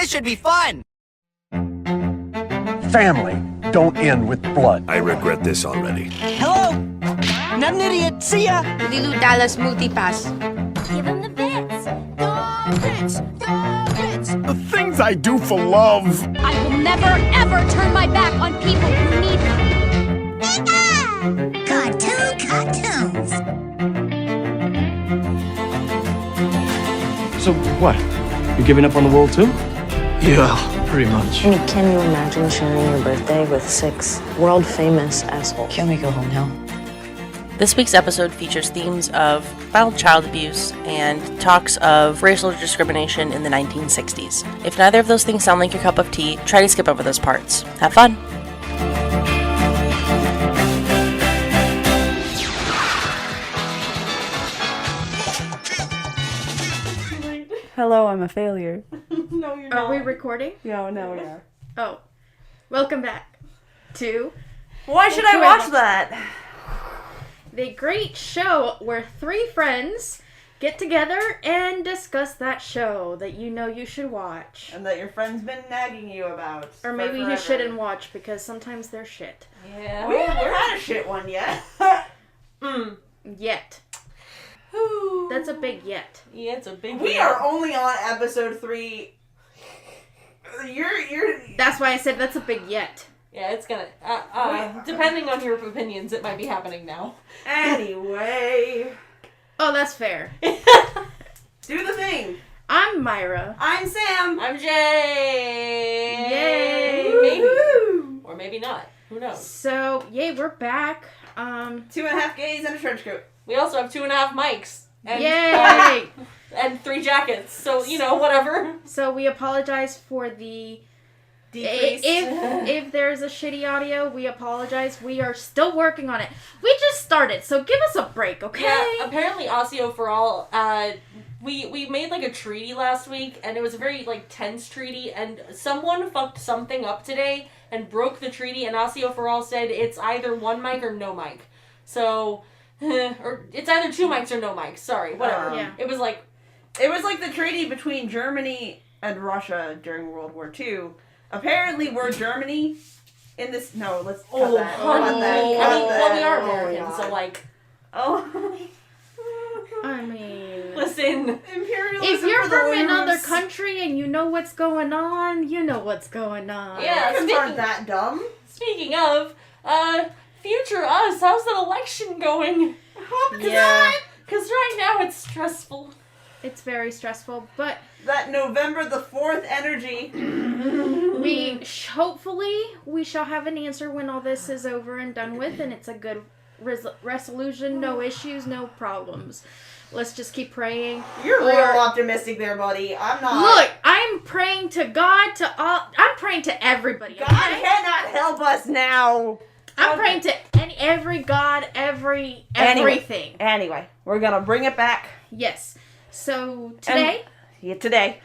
This should be fun! Family don't end with blood. I regret this already. Hello? Not an idiot. See ya! Lilu Dallas Multipass. Give him the bits. The bits. The bits. The things I do for love. I will never, ever turn my back on people who need me. Cartoons. So what? You giving up on the world too? Yeah, pretty much. I mean, can you imagine sharing your birthday with 6 world-famous assholes? Can we go home now? This week's episode features themes of mild child abuse and talks of racial discrimination in the 1960s. If neither of those things sound like your cup of tea, try to skip over those parts. Have fun! Hello, I'm a failure. No, you're not. Are we recording? No, we are. Oh. Welcome back to... Why should I watch that? The great show where 3 friends get together and discuss that show that you know you should watch. And that your friend's been nagging you about. Or maybe you shouldn't watch because sometimes they're shit. Yeah. We haven't had a shit one yet. Yet. That's a big yet. Yeah, it's a big We are only on episode 3. You're... That's why I said that's a big yet. Yeah, it's gonna... depending on your opinions, it might be happening now. Anyway. Oh, that's fair. Do the thing. I'm Mayra. I'm Sam. I'm Jay! Yay! Maybe. Woo-hoo. Or maybe not. Who knows? So, yay, we're back. 2.5 gays and a trench coat. We also have 2.5 mics. And, Yay! And 3 jackets. So, whatever. So we apologize for the... Decrease. If there's a shitty audio, we apologize. We are still working on it. We just started, so give us a break, okay? Yeah, apparently Osseo for All, we made a treaty last week, and it was a very tense treaty, and someone fucked something up today and broke the treaty, and Osseo for All said it's either 1 mic or no mic. So, or it's either 2 mics or no mics. Sorry, whatever. Yeah. It was like the treaty between Germany and Russia during World War II. Apparently, we're Germany in this... No, let's cut that. Cut that. Well, we are Americans, so I mean... Listen. Imperialism If you're for the from another losers. country and you know what's going on, you know what's going on. Yeah, Americans aren't that dumb. Speaking of, future us, how's that election going? Yeah. Because right now it's stressful. It's very stressful, but... That November the 4th energy. Hopefully, we shall have an answer when all this is over and done with, and it's a good resolution, no issues, no problems. Let's just keep praying. You're real optimistic there, buddy. I'm not. Look, I'm praying to God, I'm praying to everybody. God okay? cannot help us now. I'm praying to every God, everything. Anyway, we're gonna bring it back. Yes. So, today... Today.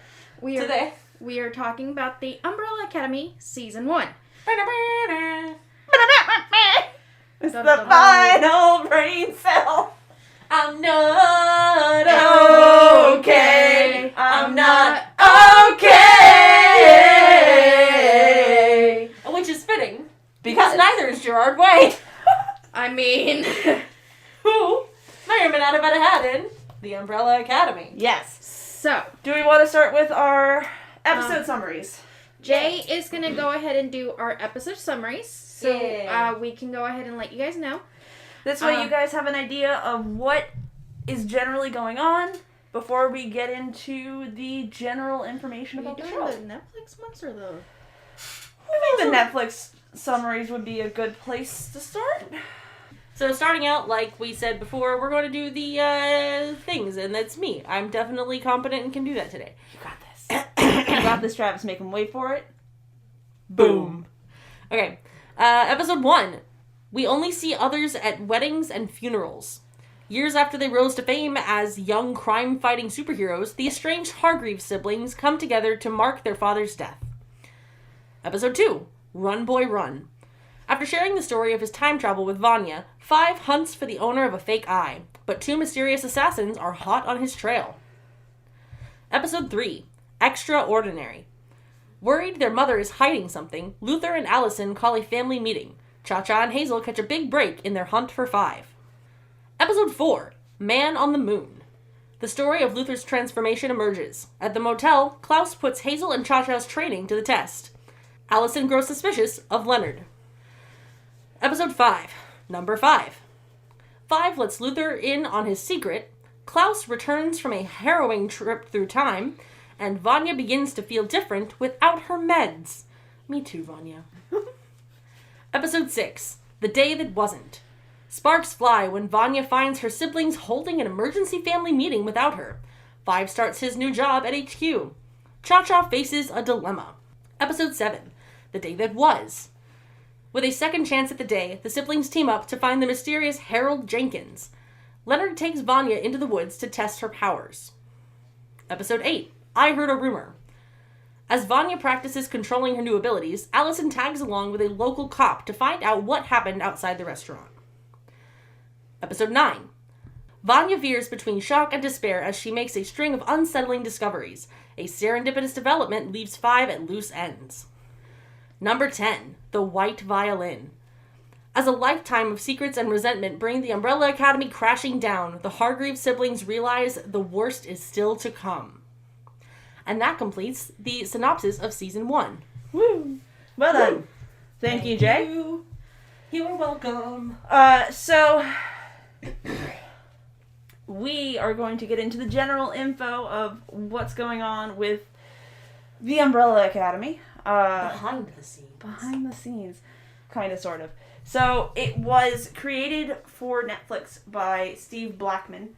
We are talking about the Umbrella Academy Season 1. It's the final brain cell. I'm not okay. I'm not okay. Which is fitting. Because neither is Gerard Way. I mean... Who may or may not have had a hat in the Umbrella Academy. Yes. So, do we want to start with our episode summaries? Jay is going to go ahead and do our episode summaries. So, we can go ahead and let you guys know. This way you guys have an idea of what is generally going on before we get into the general information about the show. Are you doing the Netflix ones or the... I think the Netflix summaries would be a good place to start. So starting out, like we said before, we're going to do the things, and that's me. I'm definitely competent and can do that today. You got this. You got this, Travis. Make him wait for it. Boom. Okay. Episode 1. We only see others at weddings and funerals. Years after they rose to fame as young crime-fighting superheroes, the estranged Hargreaves siblings come together to mark their father's death. Episode 2. Run Boy Run. After sharing the story of his time travel with Vanya, Five hunts for the owner of a fake eye, but 2 mysterious assassins are hot on his trail. Episode 3. Extraordinary. Worried their mother is hiding something, Luther and Allison call a family meeting. Cha-Cha and Hazel catch a big break in their hunt for 5. Episode 4, Man on the Moon. The story of Luther's transformation emerges. At the motel, Klaus puts Hazel and Cha-Cha's training to the test. Allison grows suspicious of Leonard. Episode 5, number 5. 5 lets Luther in on his secret. Klaus returns from a harrowing trip through time, and Vanya begins to feel different without her meds. Me too, Vanya. Episode 6, The Day That Wasn't. Sparks fly when Vanya finds her siblings holding an emergency family meeting without her. 5 starts his new job at HQ. Cha-Cha faces a dilemma. Episode 7, The Day That Was. With a second chance at the day, the siblings team up to find the mysterious Harold Jenkins. Leonard takes Vanya into the woods to test her powers. Episode 8, I Heard a Rumor. As Vanya practices controlling her new abilities, Allison tags along with a local cop to find out what happened outside the restaurant. Episode 9. Vanya veers between shock and despair as she makes a string of unsettling discoveries. A serendipitous development leaves 5 at loose ends. Number 10. The White Violin. As a lifetime of secrets and resentment bring the Umbrella Academy crashing down, the Hargreaves siblings realize the worst is still to come. And that completes the synopsis of Season 1. Woo! Well done. Thank you, Jay. You are welcome. So we are going to get into the general info of what's going on with the Umbrella Academy. Behind the scenes. Behind the scenes. Kind of, sort of. So it was created for Netflix by Steve Blackman,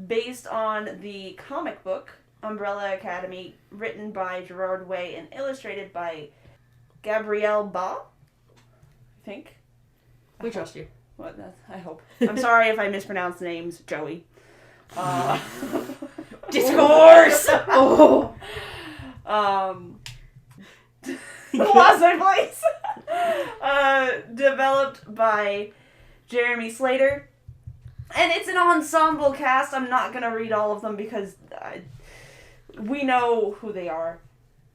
based on the comic book Umbrella Academy, written by Gerard Way and illustrated by Gabrielle Ba, I think. We trust you. What? I hope. I'm sorry if I mispronounce names, Joey. Discourse! Oh! Lost my place! Developed by Jeremy Slater. And it's an ensemble cast. I'm not going to read all of them because we know who they are.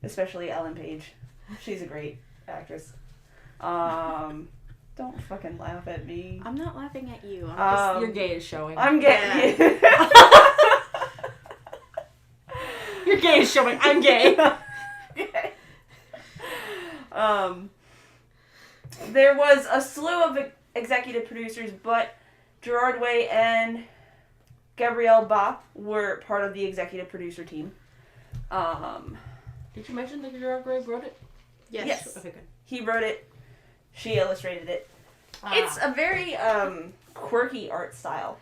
Especially Ellen Page. She's a great actress. Don't fucking laugh at me. I'm not laughing at you. I'm just... Your gay is showing. I'm gay. Your gay is showing. I'm gay. There was a slew of executive producers, but Gerard Way and Gabrielle Ba were part of the executive producer team. Did you mention that Gerard Way wrote it? Yes. Okay, good. He wrote it. She illustrated it. It's a very quirky art style.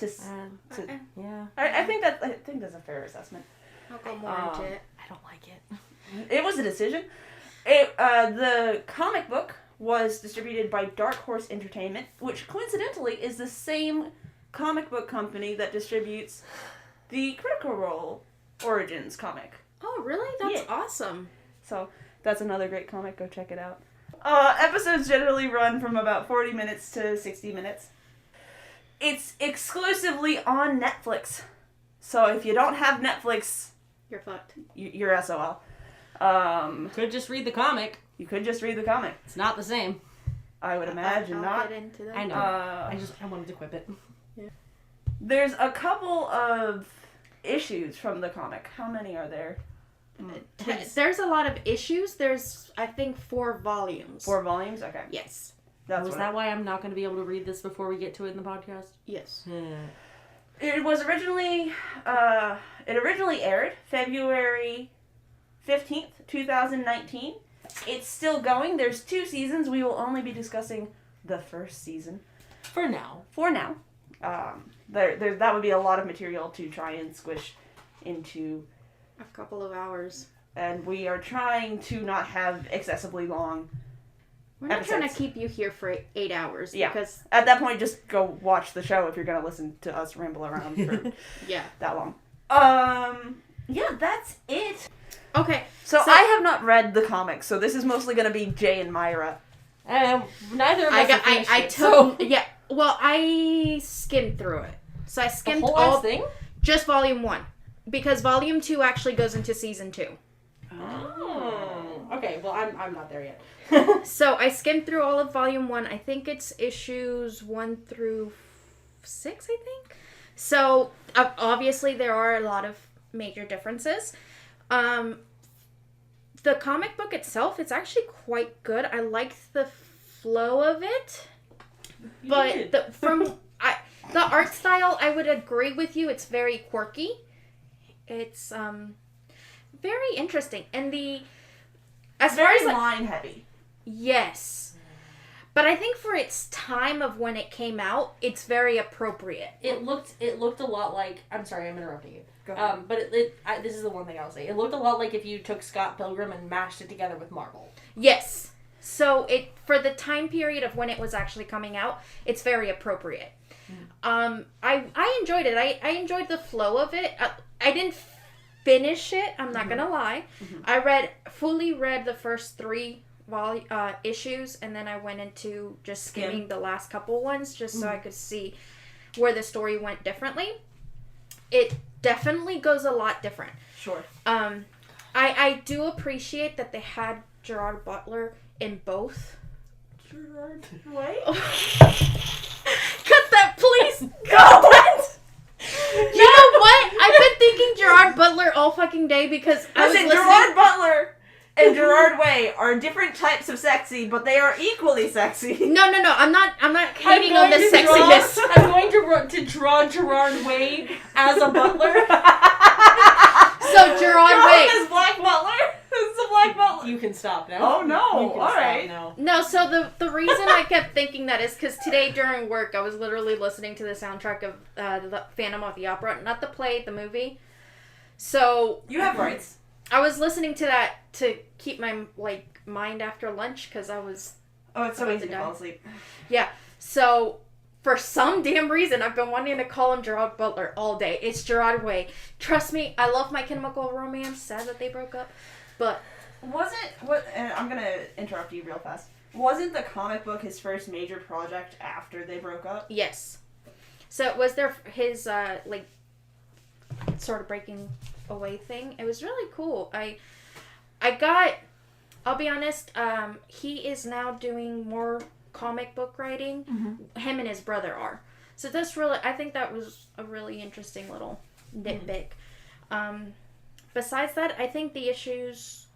Yeah. I think that's a fair assessment. I'll go more into it. I don't like it. It was a decision. The comic book was distributed by Dark Horse Entertainment, which coincidentally is the same comic book company that distributes the Critical Role Origins comic. Oh, really? That's awesome. So that's another great comic. Go check it out. Episodes generally run from about 40 minutes to 60 minutes. It's exclusively on Netflix. So if you don't have Netflix, you're fucked. You're SOL. Could just read the comic. You could just read the comic. It's not the same. I would imagine I'll not. get into that. I know. I wanted to quip it. Yeah. There's a couple of issues from the comic. How many are there? There's a lot of issues. There's, I think, 4 volumes. 4 volumes? Okay. Yes. Was that why I'm not going to be able to read this before we get to it in the podcast? Yes. It was originally, it originally aired February 15th, 2019. It's still going. There's 2 seasons. We will only be discussing the first season. For now. That would be a lot of material to try and squish into a couple of hours. And we are trying to not have excessively long We're not episodes. trying to keep you here for 8 hours. Yeah. Because at that point, just go watch the show if you're going to listen to us ramble around for that long. Yeah, that's it. Okay. So I have not read the comics, so this is mostly going to be Jay and Mayra. Neither of us I took... Yeah. Well, I skimmed through it. So I skimmed the whole all... thing? Just volume 1. Because volume 2 actually goes into season 2. Oh. Okay, well, I'm not there yet. So I skimmed through all of Volume 1. I think it's issues 1 through 6, I think. So, obviously, there are a lot of major differences. The comic book itself, it's actually quite good. I like the flow of it. But the art style, I would agree with you. It's very quirky. It's very interesting. And as far as line heavy. Yes. But I think for its time of when it came out, it's very appropriate. It looked a lot like... I'm sorry, I'm interrupting you. Go ahead. But this is the one thing I'll say. It looked a lot like if you took Scott Pilgrim and mashed it together with Marvel. Yes. So for the time period of when it was actually coming out, it's very appropriate. I enjoyed it. I enjoyed the flow of it. I didn't finish it. I'm not gonna lie. I fully read the first 3 issues, and then I went into just skimming the last couple ones just so I could see where the story went differently. It definitely goes a lot different. Sure. I do appreciate that they had Gerard Butler in both. Gerard Way? Cut that, please! What? You know what? I've been thinking Gerard Butler all fucking day because I was listening... Gerard Butler and Gerard Way are different types of sexy, but they are equally sexy. No. I'm not hating on the sexiness. I'm going to draw Gerard Way as a butler. So Gerard Way is Black Butler. This is a Black Butler. You can stop now. Oh no! All right. Now. No, so the reason I kept thinking that is because today during work I was literally listening to the soundtrack of the Phantom of the Opera, not the play, the movie. So you have rights. I was listening to that to keep my mind after lunch because I was. Oh, it's so easy to fall asleep. Yeah. So for some damn reason, I've been wanting to call him Gerard Butler all day. It's Gerard Way. Trust me, I love My Chemical Romance. Sad that they broke up, but. And I'm gonna interrupt you real fast. Wasn't the comic book his first major project after they broke up? Yes. So it was his sort of breaking away thing. It was really cool. I'll be honest, he is now doing more comic book writing. Him and his brother are. So I think that was a really interesting little nitpick. Besides that, I think the issues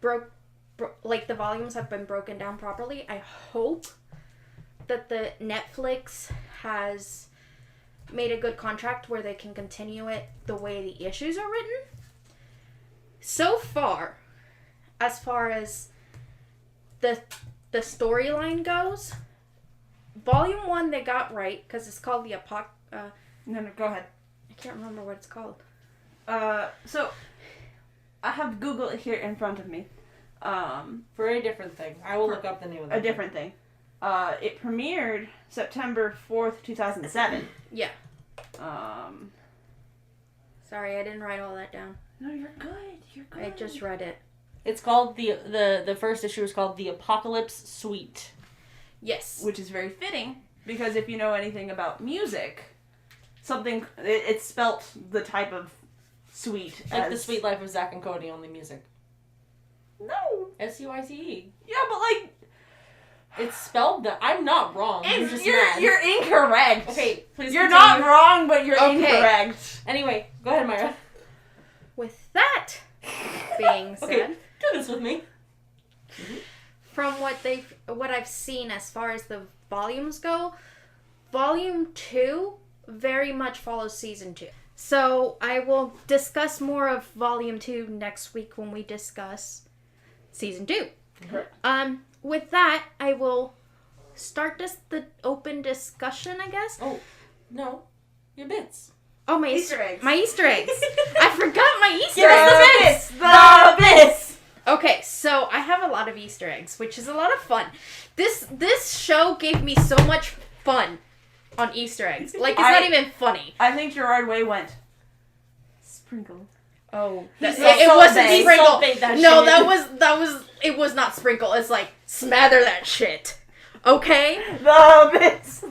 the volumes have been broken down properly. I hope that the Netflix has made a good contract where they can continue it the way the issues are written. So far as the storyline goes, Volume 1 they got right because it's called the No, go ahead. I can't remember what it's called. So I have Google here in front of me. For a different thing. I will look up the name of that. A different thing. It premiered September 4th, 2007. Yeah. Sorry, I didn't write all that down. No, you're good. You're good. I just read it. It's called the first issue is called The Apocalypse Suite. Yes. Which is very fitting because if you know anything about music, it's spelt the type of suite Like as... The Sweet Life of Zack and Cody, only music. No. SUITE. Yeah, but it's spelled that. I'm not wrong. You're incorrect. Okay, please. You're continue. not wrong, but you're incorrect. Anyway, go ahead, Mayra. With that being said, Okay, do this with me. From what I've seen as far as the volumes go, Volume 2 very much follows Season 2. So I will discuss more of Volume 2 next week when we discuss Season 2. Okay. With that, I will start the open discussion, I guess. Oh, no. Your bits. Oh, my Easter eggs. My Easter eggs. I forgot my Easter Give eggs. us the bits! Okay, so I have a lot of Easter eggs, which is a lot of fun. This show gave me so much fun on Easter eggs. It's not even funny. I think Gerard Way went sprinkle. Oh, it wasn't Bay. sprinkle. No, shit. that was. It was not sprinkle. It's like smother that shit. Okay. The bits.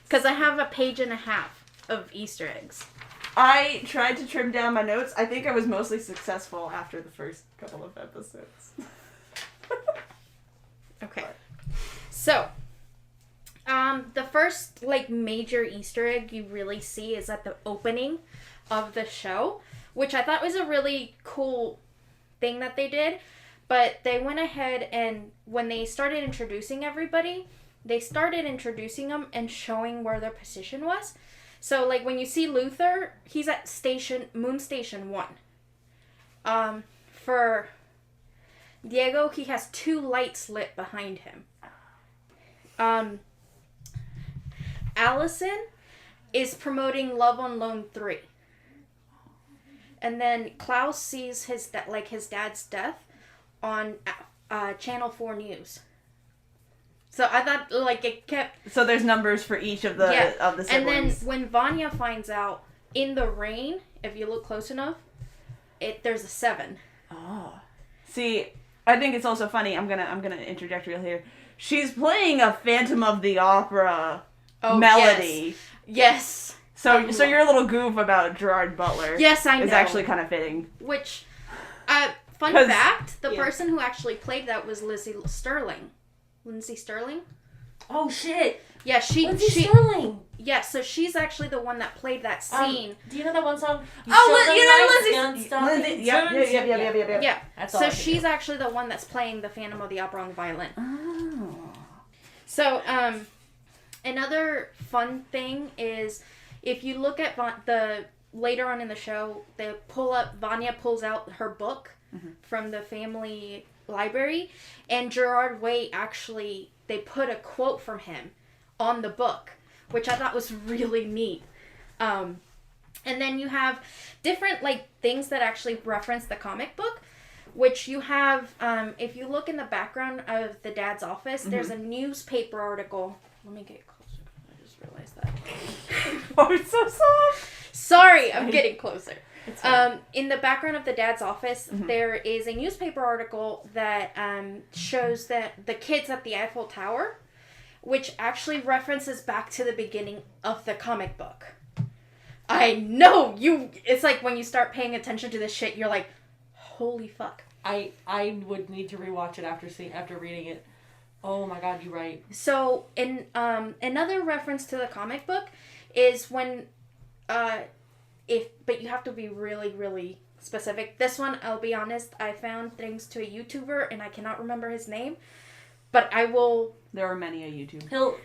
Because I have a page and a half of Easter eggs. I tried to trim down my notes. I think I was mostly successful after the first couple of episodes. Okay. So, the first, like, major Easter egg you really see is at the opening of the show, which I thought was a really cool thing that they did. But they went ahead and when they started introducing everybody, they started introducing them and showing where their position was. So, like, when you see Luther, he's at Moon Station 1. For Diego, he has 2 lights lit behind him. Allison is promoting Love on Loan 3. And then Klaus sees his dad's death on Channel 4 News. So I thought, like, it kept... So there's numbers for each of the siblings. And then when Vanya finds out, in the rain, if you look close enough, there's a 7. Oh. See, I think it's also funny, I'm gonna interject real here. She's playing a Phantom of the Opera melody. Yes. So your little goof about Gerard Butler yes, I know. is actually kind of fitting. Which, fun fact, the person who actually played that was Lindsay Sterling. Oh shit! Yeah, Lindsay Sterling. Yeah, so she's actually the one that played that scene. Do you know that one song? Lindsay. Yep. Yeah. That's all so I can she's do. actually the one that's playing the Phantom of the Opera on the violin. Oh. So, another fun thing is if you look at later on in the show, Vanya pulls out her book from the family library, and Gerard Way actually, they put a quote from him on the book, which I thought was really neat. And then you have different, like, things that actually reference the comic book, which you have, if you look in the background of the dad's office, there's a newspaper article. Let me get closer. I just realized that. Oh, it's so soft. Sorry, I'm getting closer. In the background of the dad's office, there is a newspaper article that shows that the kids at the Eiffel Tower, which actually references back to the beginning of the comic book. I know it's like when you start paying attention to this shit, you're like, holy fuck. I would need to rewatch it after reading it. Oh my god, you're right. So in another reference to the comic book is when but you have to be really, really specific. This one, I'll be honest, I found thanks to a YouTuber, and I cannot remember his name, but I will... There are many on YouTube.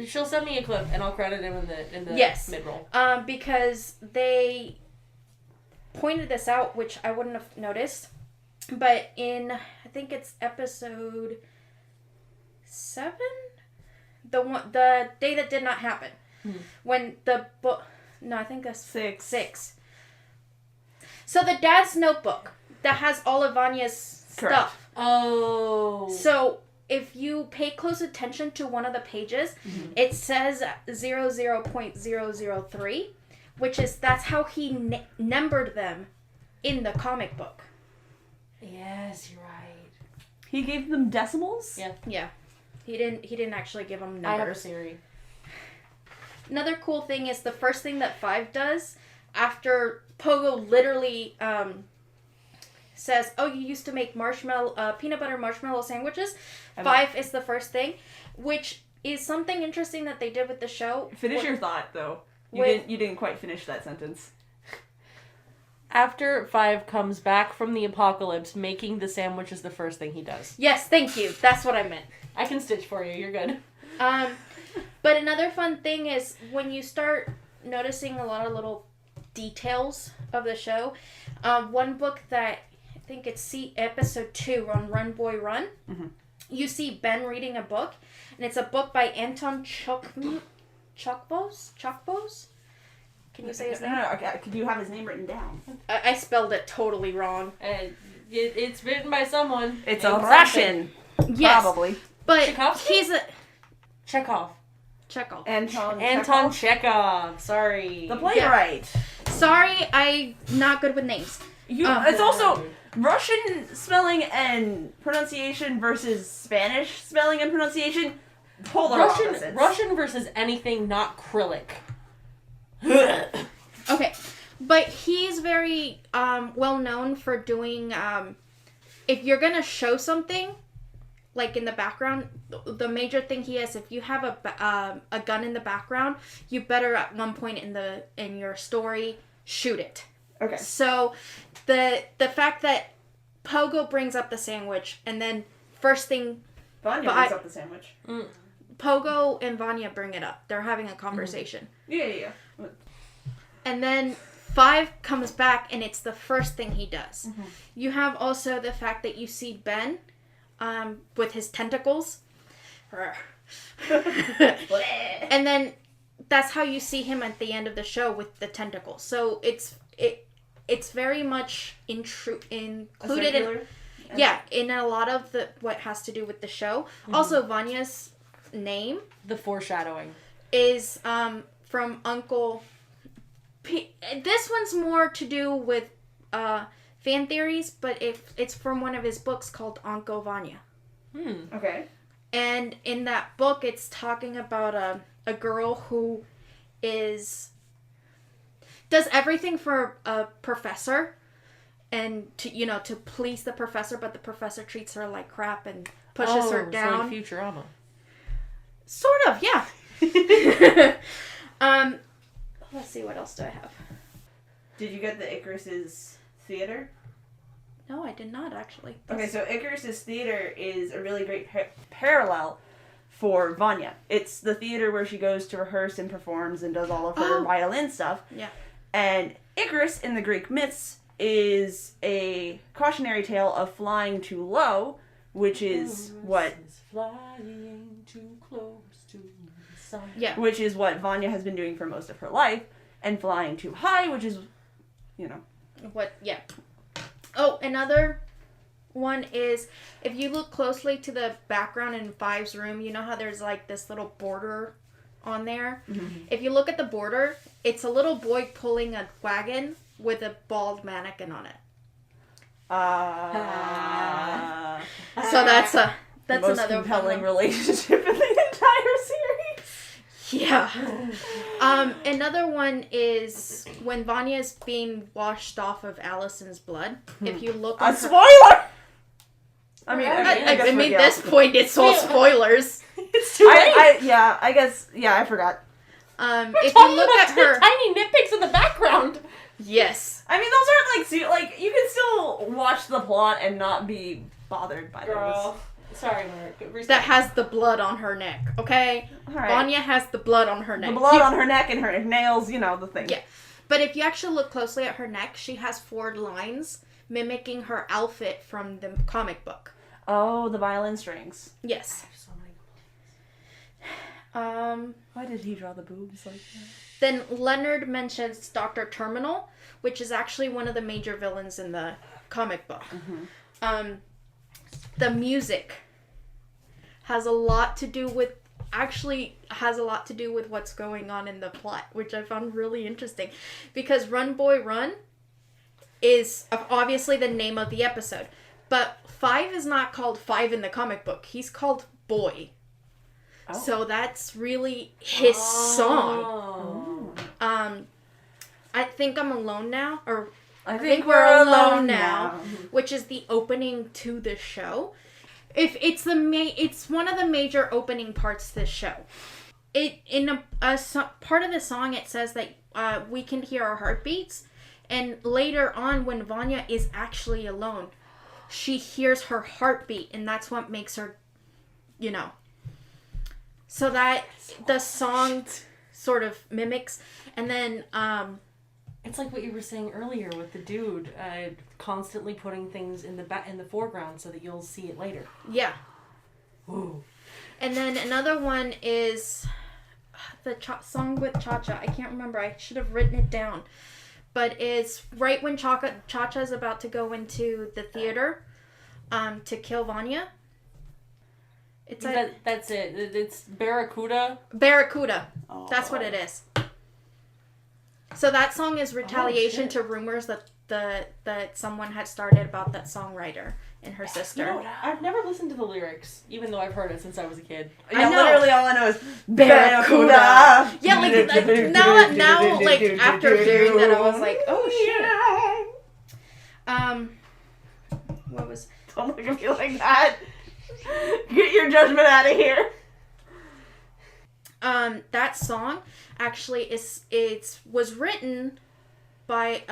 She'll send me a clip, and I'll credit him in the mid-roll. Because they pointed this out, which I wouldn't have noticed, but in, I think it's episode 7? The day that did not happen. When the book... No, I think that's 6. So the dad's notebook that has all of Vanya's stuff. Oh. So if you pay close attention to one of the pages, it says 00.003, that's how he numbered them in the comic book. Yes, you're right. He gave them decimals? Yeah. Yeah. He didn't actually give them numbers. I have a Siri. Another cool thing is the first thing that 5 does after Pogo literally says, "Oh, you used to make peanut butter marshmallow sandwiches." 5 is the first thing, which is something interesting that they did with the show. Finish your thought, though. You didn't quite finish that sentence. After 5 comes back from the apocalypse, making the sandwich is the first thing he does. Yes, thank you. That's what I meant. I can stitch for you. You're good. But another fun thing is when you start noticing a lot of little details of the show. One book that I think it's episode 2 on Run Boy Run. You see Ben reading a book, and it's a book by Anton Chokbos. Can you say his name? No. Okay. Could you have his name written down? I spelled it totally wrong. It's written by someone. It's a Russian. Yes, probably. But Tchaikovsky? he's a Chekhov. Anton Chekhov. Sorry. The playwright. Yeah. Sorry, I'm not good with names. It's also Russian spelling and pronunciation versus Spanish spelling and pronunciation. Polar opposites. Russian versus anything not Cyrillic. Okay, But he's very well known for doing, if you're going to show something, like in the background, the major thing he has, if you have a gun in the background, you better at one point in your story shoot it. Okay. So the fact that Pogo brings up the sandwich, and then first thing Vanya brings up the sandwich. Pogo and Vanya bring it up. They're having a conversation. Yeah. And then 5 comes back, and it's the first thing he does. You have also the fact that you see Ben with his tentacles. And then that's how you see him at the end of the show with the tentacles. So it's very much included in a lot of what has to do with the show. Also, Vanya's name, The foreshadowing, is from Uncle P. This one's more to do with fan theories, but it's from one of his books called Uncle Vanya. Okay. And in that book, it's talking about a girl who does everything for a professor, and to please the professor, but the professor treats her like crap and pushes her down. So like Futurama. Sort of, yeah. Let's see, what else do I have? Did you get the Icarus's theater? No, I did not, actually. Okay, so Icarus's theater is a really great parallel for Vanya. It's the theater where she goes to rehearse and performs and does all of her violin stuff. Yeah. And Icarus in the Greek myths is a cautionary tale of flying too low, which is flying too close to the sun. Yeah. Which is what Vanya has been doing for most of her life, and flying too high, which is, Yeah. Oh, another one is, if you look closely to the background in 5's room, you know how there's like this little border on there? If you look at the border, it's a little boy pulling a wagon with a bald mannequin on it. So that's the most another compelling relationship in the entire series. Yeah. Another one is when Vanya is being washed off of Allison's blood. If you look on spoiler! I mean, I mean, this point, it's all spoilers. It's too late. I forgot. If you look at her, tiny nitpicks in the background. yes. I mean, those aren't you can still watch the plot and not be bothered by those. Sorry, Mark. That has the blood on her neck, okay? Alright. Vanya has the blood on her neck. The blood on her neck and her nails, the thing. Yeah. But if you actually look closely at her neck, she has 4 lines mimicking her outfit from the comic book. Oh, the violin strings. Yes. Why did he draw the boobs like that? Then Leonard mentions Dr. Terminal, which is actually one of the major villains in the comic book. The music has a lot to do with what's going on in the plot, which I found really interesting, because Run Boy Run is obviously the name of the episode, but 5 is not called 5 in the comic book. He's called Boy. Oh. So that's really his song. I Think I'm Alone Now, or I think we're alone now, which is the opening to the show. If it's it's one of the major opening parts to the show. In a part of the song, it says that we can hear our heartbeats, and later on, when Vanya is actually alone, she hears her heartbeat, and that's what makes her, So that the song sort of mimics, and then it's like what you were saying earlier with the dude constantly putting things in the foreground so that you'll see it later. Yeah. Ooh. And then another one is the song with Cha-Cha. I can't remember. I should have written it down. But it's right when Cha-Cha is about to go into the theater to kill Vanya. That's it. It's Barracuda. Barracuda. Oh. That's what it is. So that song is retaliation to rumors that someone had started about that songwriter, and her sister. You know, I've never listened to the lyrics, even though I've heard it since I was a kid. Yeah, I know. literally all I know is Barracuda. Yeah, now, like, after hearing that, I was like, oh, shit. What was... Don't look at me like that. Get your judgment out of here. That song actually was written by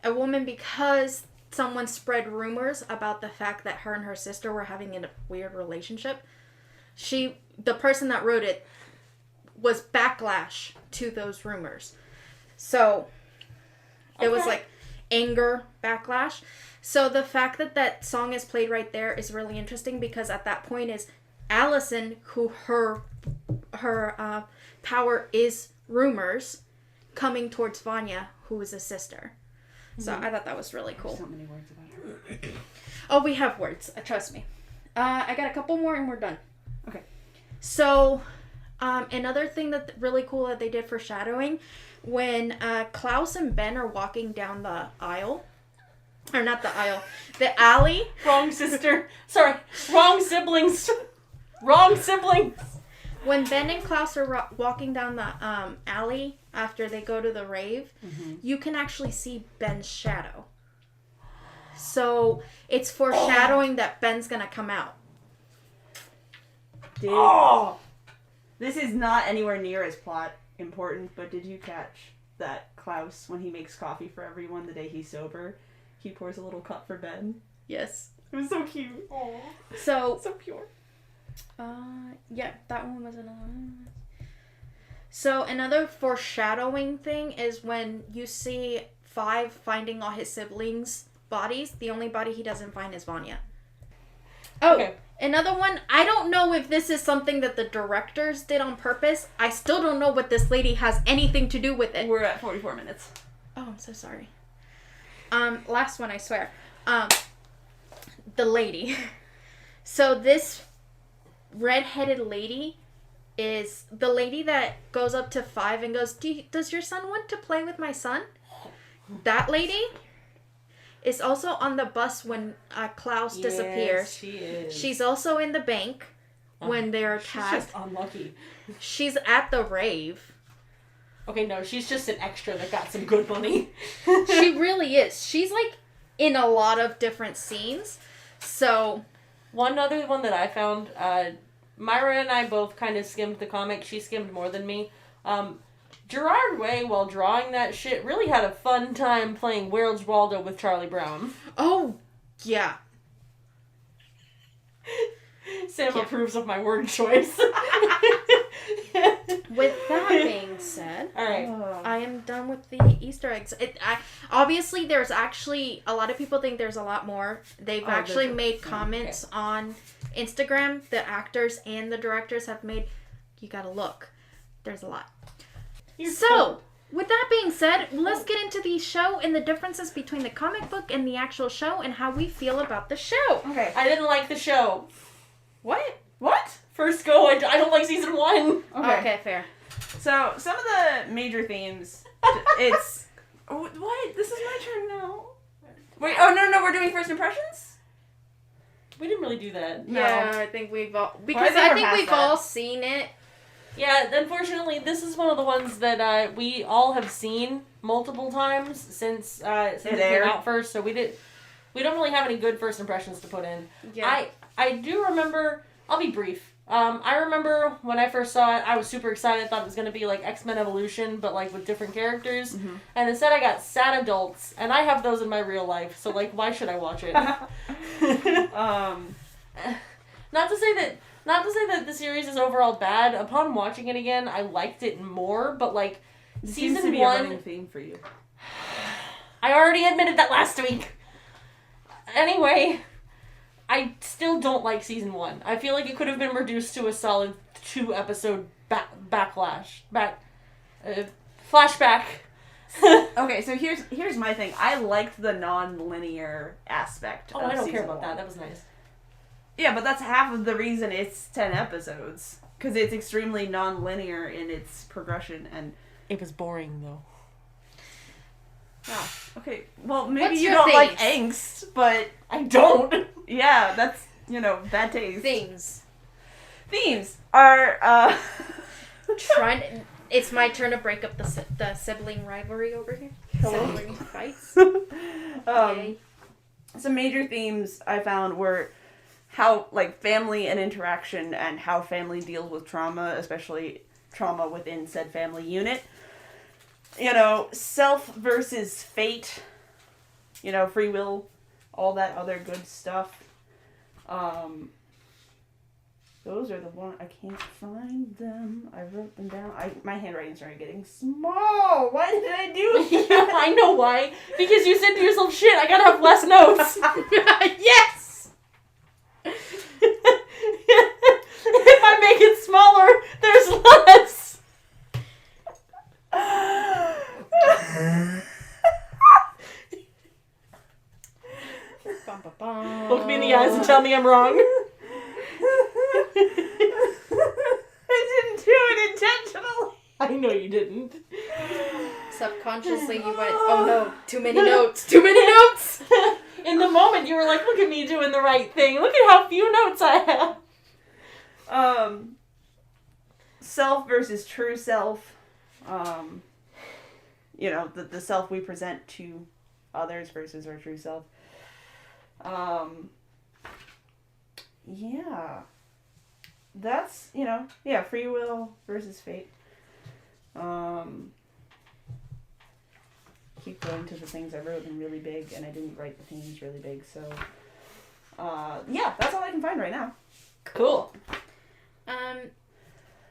a woman because someone spread rumors about the fact that her and her sister were having a weird relationship. The person that wrote it was backlash to those rumors. So it was like anger backlash. So the fact that that song is played right there is really interesting because at that point is Allison, who her power is rumors, coming towards Vanya, who is a sister. So I thought that was really cool. So many words about her. Oh, we have words. Trust me. I got a couple more and we're done. Okay. So, another thing that really cool that they did for shadowing, when Klaus and Ben are walking down the aisle, or not the aisle, the alley. Wrong sister. Sorry. Wrong siblings. Wrong siblings. When Ben and Klaus are walking down the alley after they go to the rave, you can actually see Ben's shadow. So it's foreshadowing that Ben's gonna come out. This is not anywhere near as plot important, but did you catch that Klaus, when he makes coffee for everyone the day he's sober, he pours a little cup for Ben? Yes. It was so cute. Aww. So pure. yeah, that one was another one. So another foreshadowing thing is when you see Five finding all his siblings' bodies, the only body he doesn't find is Vanya. Oh, okay. Another one, I don't know if this is something that the directors did on purpose. I still don't know what this lady has anything to do with it. We're at 44 minutes. Oh, I'm so sorry. Last one, I swear. The lady. So this red-headed lady is the lady that goes up to Five and goes, does your son want to play with my son? That lady is also on the bus when Klaus disappears. She is. She's also in the bank when they're attacked. She's just unlucky. She's at the rave. Okay, no, she's just an extra that got some good money. She really is. She's like in a lot of different scenes. So one other one that I found, Mayra and I both kind of skimmed the comic. She skimmed more than me. Gerard Way, while drawing that shit, really had a fun time playing Where's Waldo with Charlie Brown. Oh, yeah. Sam approves of my word choice. With that being said, all right, I am done with the Easter eggs. Obviously, there's actually a lot of people think there's a lot more. They've actually made comments on Instagram. The actors and the directors have made. You gotta look. There's a lot. So, with that being said, let's get into the show and the differences between the comic book and the actual show and how we feel about the show. Okay. I didn't like the show. What? First go, I don't like season 1. Okay, fair. So, some of the major themes, it's... What? This is my turn now. Wait, no, we're doing first impressions? We didn't really do that. No. Yeah, I think we've all... Because Well, I I think think we're we've past all that. seen it. Yeah, unfortunately, this is one of the ones that we all have seen multiple times since it came out first, so we don't really have any good first impressions to put in. Yeah. I do remember, I'll be brief. I remember when I first saw it, I was super excited. I thought it was going to be like X-Men Evolution, but like with different characters. Mm-hmm. And instead I got sad adults, and I have those in my real life, so like, why should I watch it? Not to say that the series is overall bad. Upon watching it again, I liked it more, but like, It season seems to be 1... a running theme for you. I already admitted that last week. Anyway, I still don't like season 1. I feel like it could have been reduced to a solid 2-episode flashback. Okay, so here's my thing. I liked the non-linear aspect of I don't season care about 1. that. That was nice. Yeah, but that's half of the reason it's 10 episodes. Because it's extremely non-linear in its progression, and... It was boring, though. Okay, well, maybe What's you your don't like things? angst, but I don't. yeah, that's, bad taste. Themes. Are, It's my turn to break up the sibling rivalry over here. Sibling fights. Yay. Some major themes I found were how, family and interaction and how family deals with trauma, especially trauma within said family unit. Self versus fate. Free will, all that other good stuff. Those are the one I can't find them. I wrote them down. My handwriting started getting small. Why did I do that? I know why. Because you said to yourself, shit, I gotta have less notes. Yes! If I make it smaller, there's less. Look me in the eyes and tell me I'm wrong. I didn't do it intentionally. I know you didn't. Subconsciously, you went, oh no, too many notes. Too many notes! In the moment, you were like, look at me doing the right thing. Look at how few notes I have. Self versus true self. The self we present to others versus our true self. Yeah. That's, free will versus fate. Keep going to the things I wrote in really big, and I didn't write the themes really big, so... that's all I can find right now. Cool.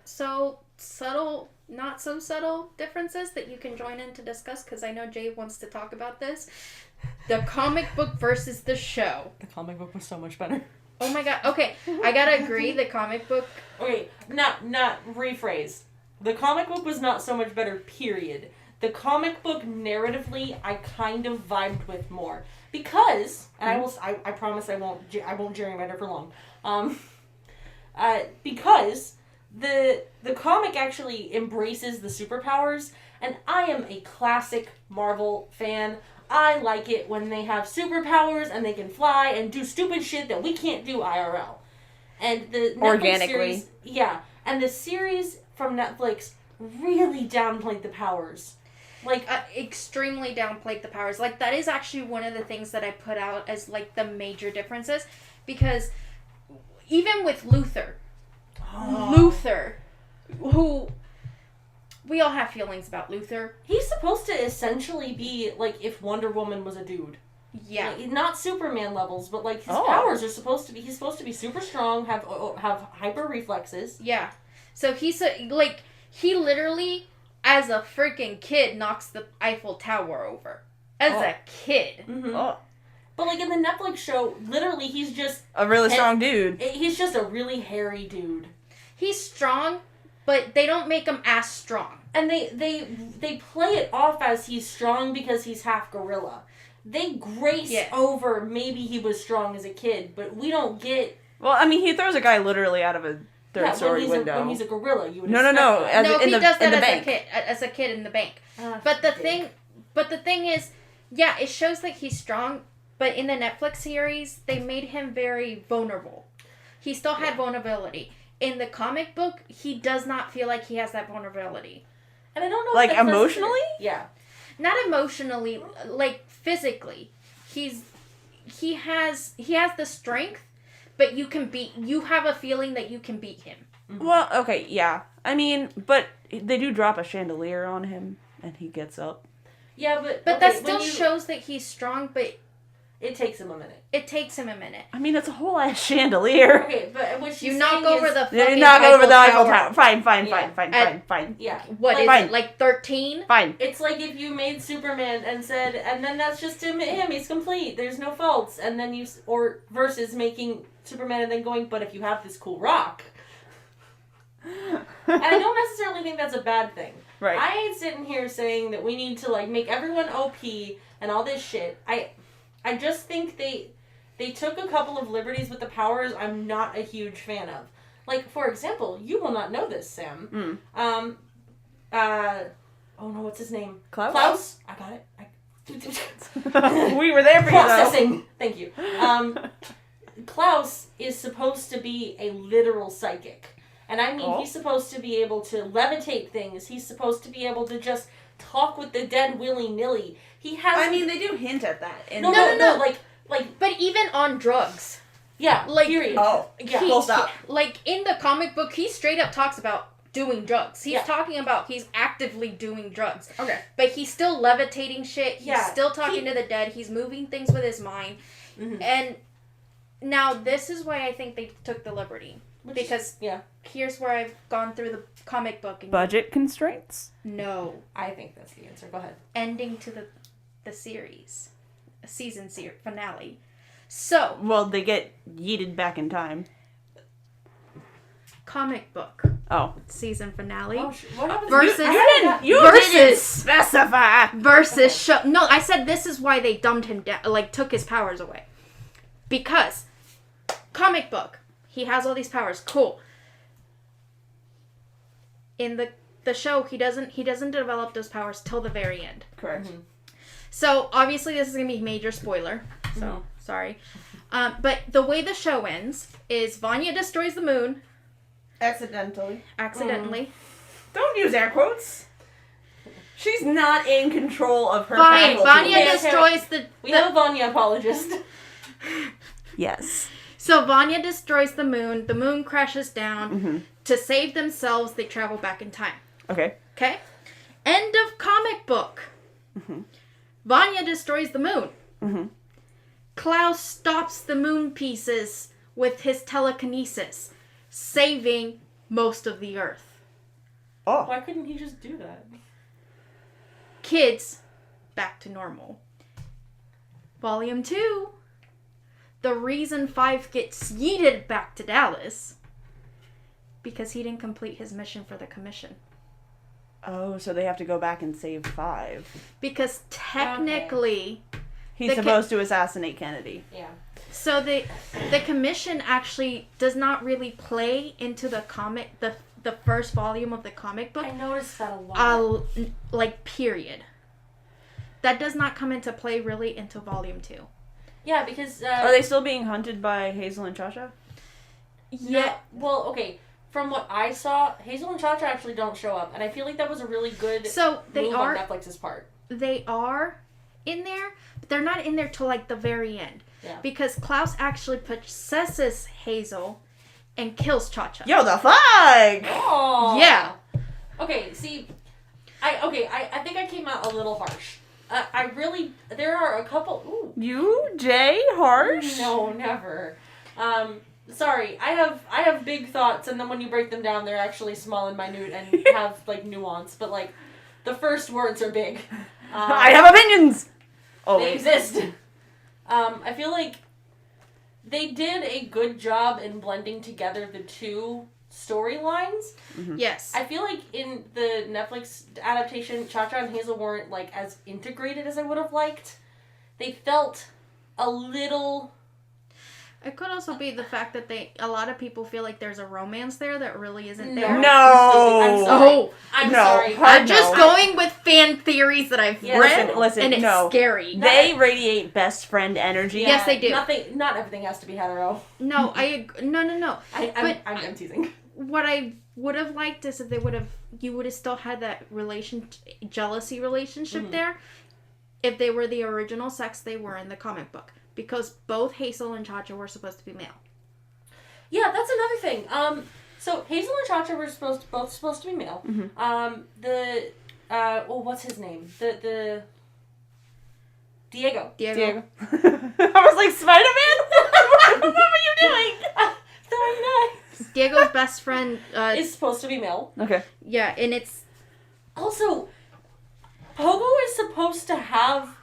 So, subtle, not so subtle differences that you can join in to discuss, because I know Jay wants to talk about this. The comic book versus the show. The comic book was so much better. Oh my god, okay, I gotta agree, the comic book... Okay, not rephrase. The comic book was not so much better, period. The comic book, narratively, I kind of vibed with more. Because, and I promise I won't gerrymander for long. Because the comic actually embraces the superpowers, and I am a classic Marvel fan. I like it when they have superpowers and they can fly and do stupid shit that we can't do IRL. And the Netflix organically. Series, and the series from Netflix really downplayed the powers. Extremely downplayed the powers. That is actually one of the things that I put out as, the major differences. Because even with Luther, who... We all have feelings about Luther. He's supposed to essentially be, if Wonder Woman was a dude. Yeah. Not Superman levels, but, his powers are supposed to be... He's supposed to be super strong, have hyper reflexes. Yeah. So he literally, as a freaking kid, knocks the Eiffel Tower over. As a kid. Mm-hmm. Oh. But, in the Netflix show, literally, he's just... A really strong dude. He's just a really hairy dude. He's strong, but they don't make him as strong. And they play it off as he's strong because he's half gorilla. They grace over maybe he was strong as a kid, but we don't get... Well, I mean, he throws a guy literally out of a third-story window. When he's a gorilla, you would No. He does that bank. as a kid in the bank. But the thing is, it shows that he's strong, but in the Netflix series, they made him very vulnerable. He still had vulnerability. In the comic book, he does not feel like he has that vulnerability. And I don't know if that's emotionally? Yeah. Not emotionally, physically. He has the strength, but you have a feeling that you can beat him. Mm-hmm. Well, okay, yeah. I mean, but they do drop a chandelier on him, and he gets up. Yeah, but that still shows that he's strong, but... It takes him a minute. I mean, it's a whole ass chandelier. Okay, but what she's you knock over the fucking you knock over the Eiffel Tower. Tower. Fine. Yeah. What is it, 13? Fine. It's like if you made Superman and said, and then that's just him, he's complete, there's no faults, and then versus making Superman and then going, but if you have this cool rock. And I don't necessarily think that's a bad thing. Right. I ain't sitting here saying that we need to, make everyone OP and all this shit. I just think they took a couple of liberties with the powers I'm not a huge fan of. For example, you will not know this, Sam. Oh no, what's his name? Klaus? Klaus? I got it. We were there for you, though. Processing. Thank you. Klaus is supposed to be a literal psychic. And I mean, he's supposed to be able to levitate things. He's supposed to be able to just talk with the dead willy-nilly. He has... I mean, they do hint at that. No. Like, But even on drugs. yeah, Like, period. Oh, Yeah. full stop. Like, in the comic book, he straight up talks about doing drugs. He's Yeah. talking about he's actively doing drugs. Okay. But he's still levitating shit. He's Yeah. still talking to the dead. He's moving things with his mind. Mhm. And now this is why I think they took the liberty. Because here's where I've gone through the comic book. And Budget constraints? No. I think that's the answer. Go ahead. Ending to the series. A season finale. So. Well, they get yeeted back in time. Comic book. Oh. Season finale. Oh, what happened? Versus. You didn't specify. Versus show. No, I said this is why they dumbed him down. Like, took his powers away. Because. Comic book. He has all these powers. Cool. In the show, he doesn't develop those powers till the very end. Correct. Mm-hmm. So, obviously, this is going to be a major spoiler. So, sorry. But the way the show ends is Vanya destroys the moon. Accidentally. Don't use air quotes. She's not in control of her Fine. faculties. Vanya destroys the... We have a Vanya apologist. Yes. So, Vanya destroys the moon. The moon crashes down. Mm-hmm. To save themselves, they travel back in time. Okay. Okay? End of comic book. Mm-hmm. Vanya destroys the moon. Mm-hmm. Klaus stops the moon pieces with his telekinesis, saving most of the Earth. Oh. Why couldn't he just do that? Kids, back to normal. Volume 2. The reason 5 gets yeeted back to Dallas because he didn't complete his mission for the commission. Oh, so they have to go back and save 5. Because technically... He's supposed to assassinate Kennedy. Yeah. So the commission actually does not really play into the comic, the first volume of the comic book. I noticed that a lot. Like, period. That does not come into play really until volume 2. Yeah, because... Are they still being hunted by Hazel and Cha-Cha? Yeah. No, well, okay. From what I saw, Hazel and Cha-Cha actually don't show up. And I feel like that was a really good move on Netflix's part. They are in there, but they're not in there till, like, the very end. Yeah. Because Klaus actually possesses Hazel and kills Cha-Cha. Yo, the fuck? Oh. Yeah. Okay, see, I think I came out a little harsh. There are a couple... Ooh. You, Jay, harsh? No, never. Sorry, I have big thoughts, and then when you break them down, they're actually small and minute and have, like, nuance. But, like, the first words are big. I have opinions! Oh, they exist. I feel like they did a good job in blending together the two storylines. Mm-hmm. Yes. I feel like in the Netflix adaptation, Cha-Cha and Hazel weren't, like, as integrated as I would have liked. They felt a little... It could also be the fact that a lot of people feel like there's a romance there that really isn't there. No! I'm sorry. I'm No. sorry. I'm just going with fan theories that I've read, Listen, and it's no. scary. They radiate best friend energy. Yes, they do. Not everything has to be hetero. No, no. I'm teasing. What I would have liked is if you would have still had that jealousy relationship there, if they were the original sex they were in the comic book. Because both Hazel and Cha-Cha were supposed to be male. Yeah, that's another thing. So Hazel and Cha-Cha were both supposed to be male. Mm-hmm. What's his name? The Diego. I was like, Spider-Man? What were you doing? Throwing knives. Diego's best friend is supposed to be male. Okay. Yeah, and it's... Also, Pogo is supposed to have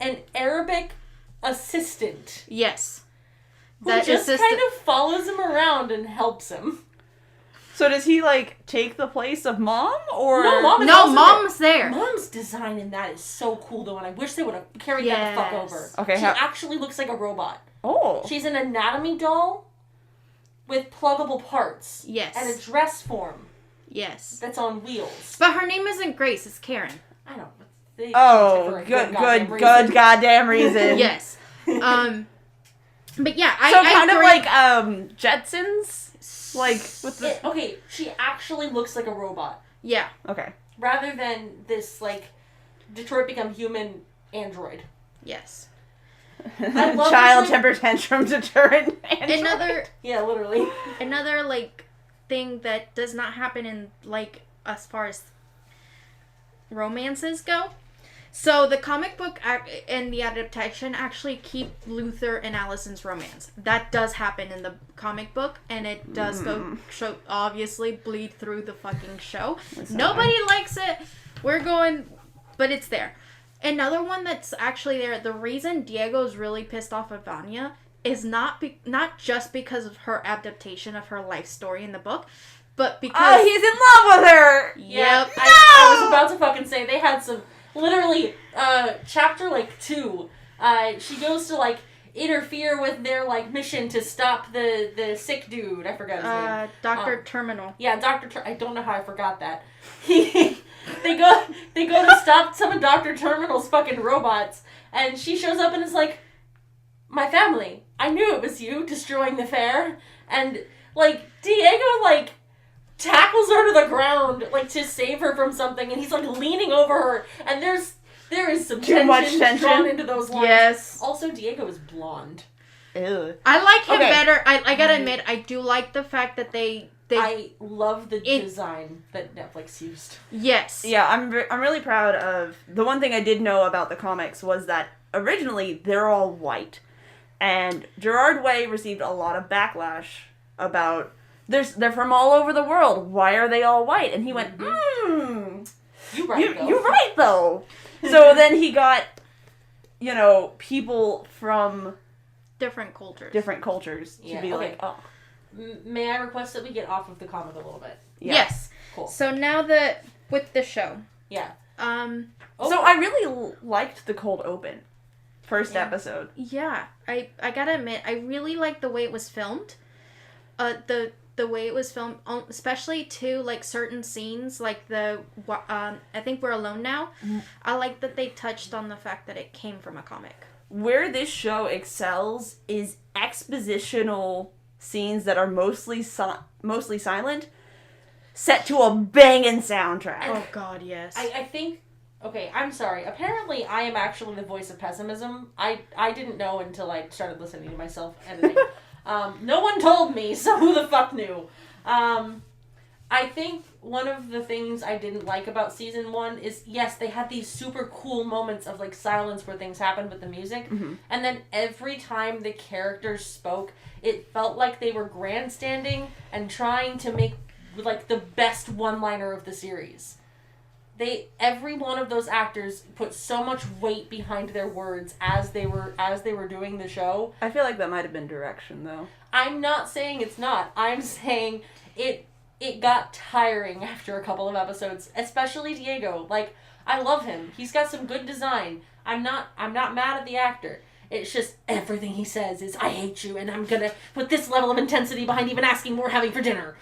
an Arabic assistant. Yes. Who just kind of follows him around and helps him. So does he, like, take the place of Mom? Or No, Mom's there. Mom's design in that is so cool, though, and I wish they would have carried that the fuck over. Okay, she actually looks like a robot. Oh. She's an anatomy doll with pluggable parts. Yes. And a dress form. Yes. That's on wheels. But her name isn't Grace, it's Karen. I know. They Oh, for a good goddamn reason. Yes. But yeah, So I kind of agree. like Jetsons, like with the. Okay, she actually looks like a robot Yeah. Okay. rather than this like Detroit Become Human android. Yes. I love Child this, like- temper tantrum deterrent. Yeah, literally. Another like thing that does not happen in like as far as romances go. So the comic book and the adaptation actually keep Luther and Allison's romance. That does happen in the comic book, and it does go show, obviously bleed through the fucking show. Nobody likes it. We're going, but it's there. Another one that's actually there. The reason Diego's really pissed off at Vanya is not just because of her adaptation of her life story in the book, but because He's in love with her. Yep. I was about to fucking say they had some literally chapter like 2. She goes to like interfere with their like mission to stop the sick dude. I forgot his name. Dr. Terminal. Yeah, I don't know how I forgot that. They go to stop some of Dr. Terminal's fucking robots, and she shows up and is like, "My family. I knew it was you destroying the fair." And like Diego like tackles her to the ground like to save her from something, and he's like leaning over her, and there is some Too much tension drawn into those lines. Yes. Also, Diego is blonde. Ew. I like him Okay. better. I gotta admit, I do like the fact that they I love the design that Netflix used. yes. Yeah, I'm really proud of the one thing I did know about the comics was that originally they're all white, and Gerard Way received a lot of backlash about they're from all over the world. Why are they all white? And he went, You're right, though. You're right though. So then he got, people from Different cultures. different cultures to Yeah, be okay. like, oh, May I request that we get off of the comic a little bit? yeah. Yes. Cool. So now with the show. Yeah. So I really liked the cold open first episode. Yeah, I gotta admit, I really like the way it was filmed. The way it was filmed, especially too, like certain scenes, like I think We're Alone Now. I like that they touched on the fact that it came from a comic. Where this show excels is expositional scenes that are mostly silent, set to a banging soundtrack. Oh God, yes. I think. Okay, I'm sorry. Apparently, I am actually the voice of pessimism. I didn't know until I started listening to myself editing. No one told me, so who the fuck knew? I think one of the things I didn't like about season 1 is, yes, they had these super cool moments of, like, silence where things happened with the music. Mm-hmm. And then every time the characters spoke, it felt like they were grandstanding and trying to make, like, the best one-liner of the series. Every one of those actors put so much weight behind their words as they were doing the show. I feel like that might have been direction, though. I'm not saying it's not. I'm saying it got tiring after a couple of episodes, especially Diego. Like, I love him. He's got some good design. I'm not mad at the actor. It's just everything he says is, "I hate you, and I'm gonna put this level of intensity behind even asking more having for dinner."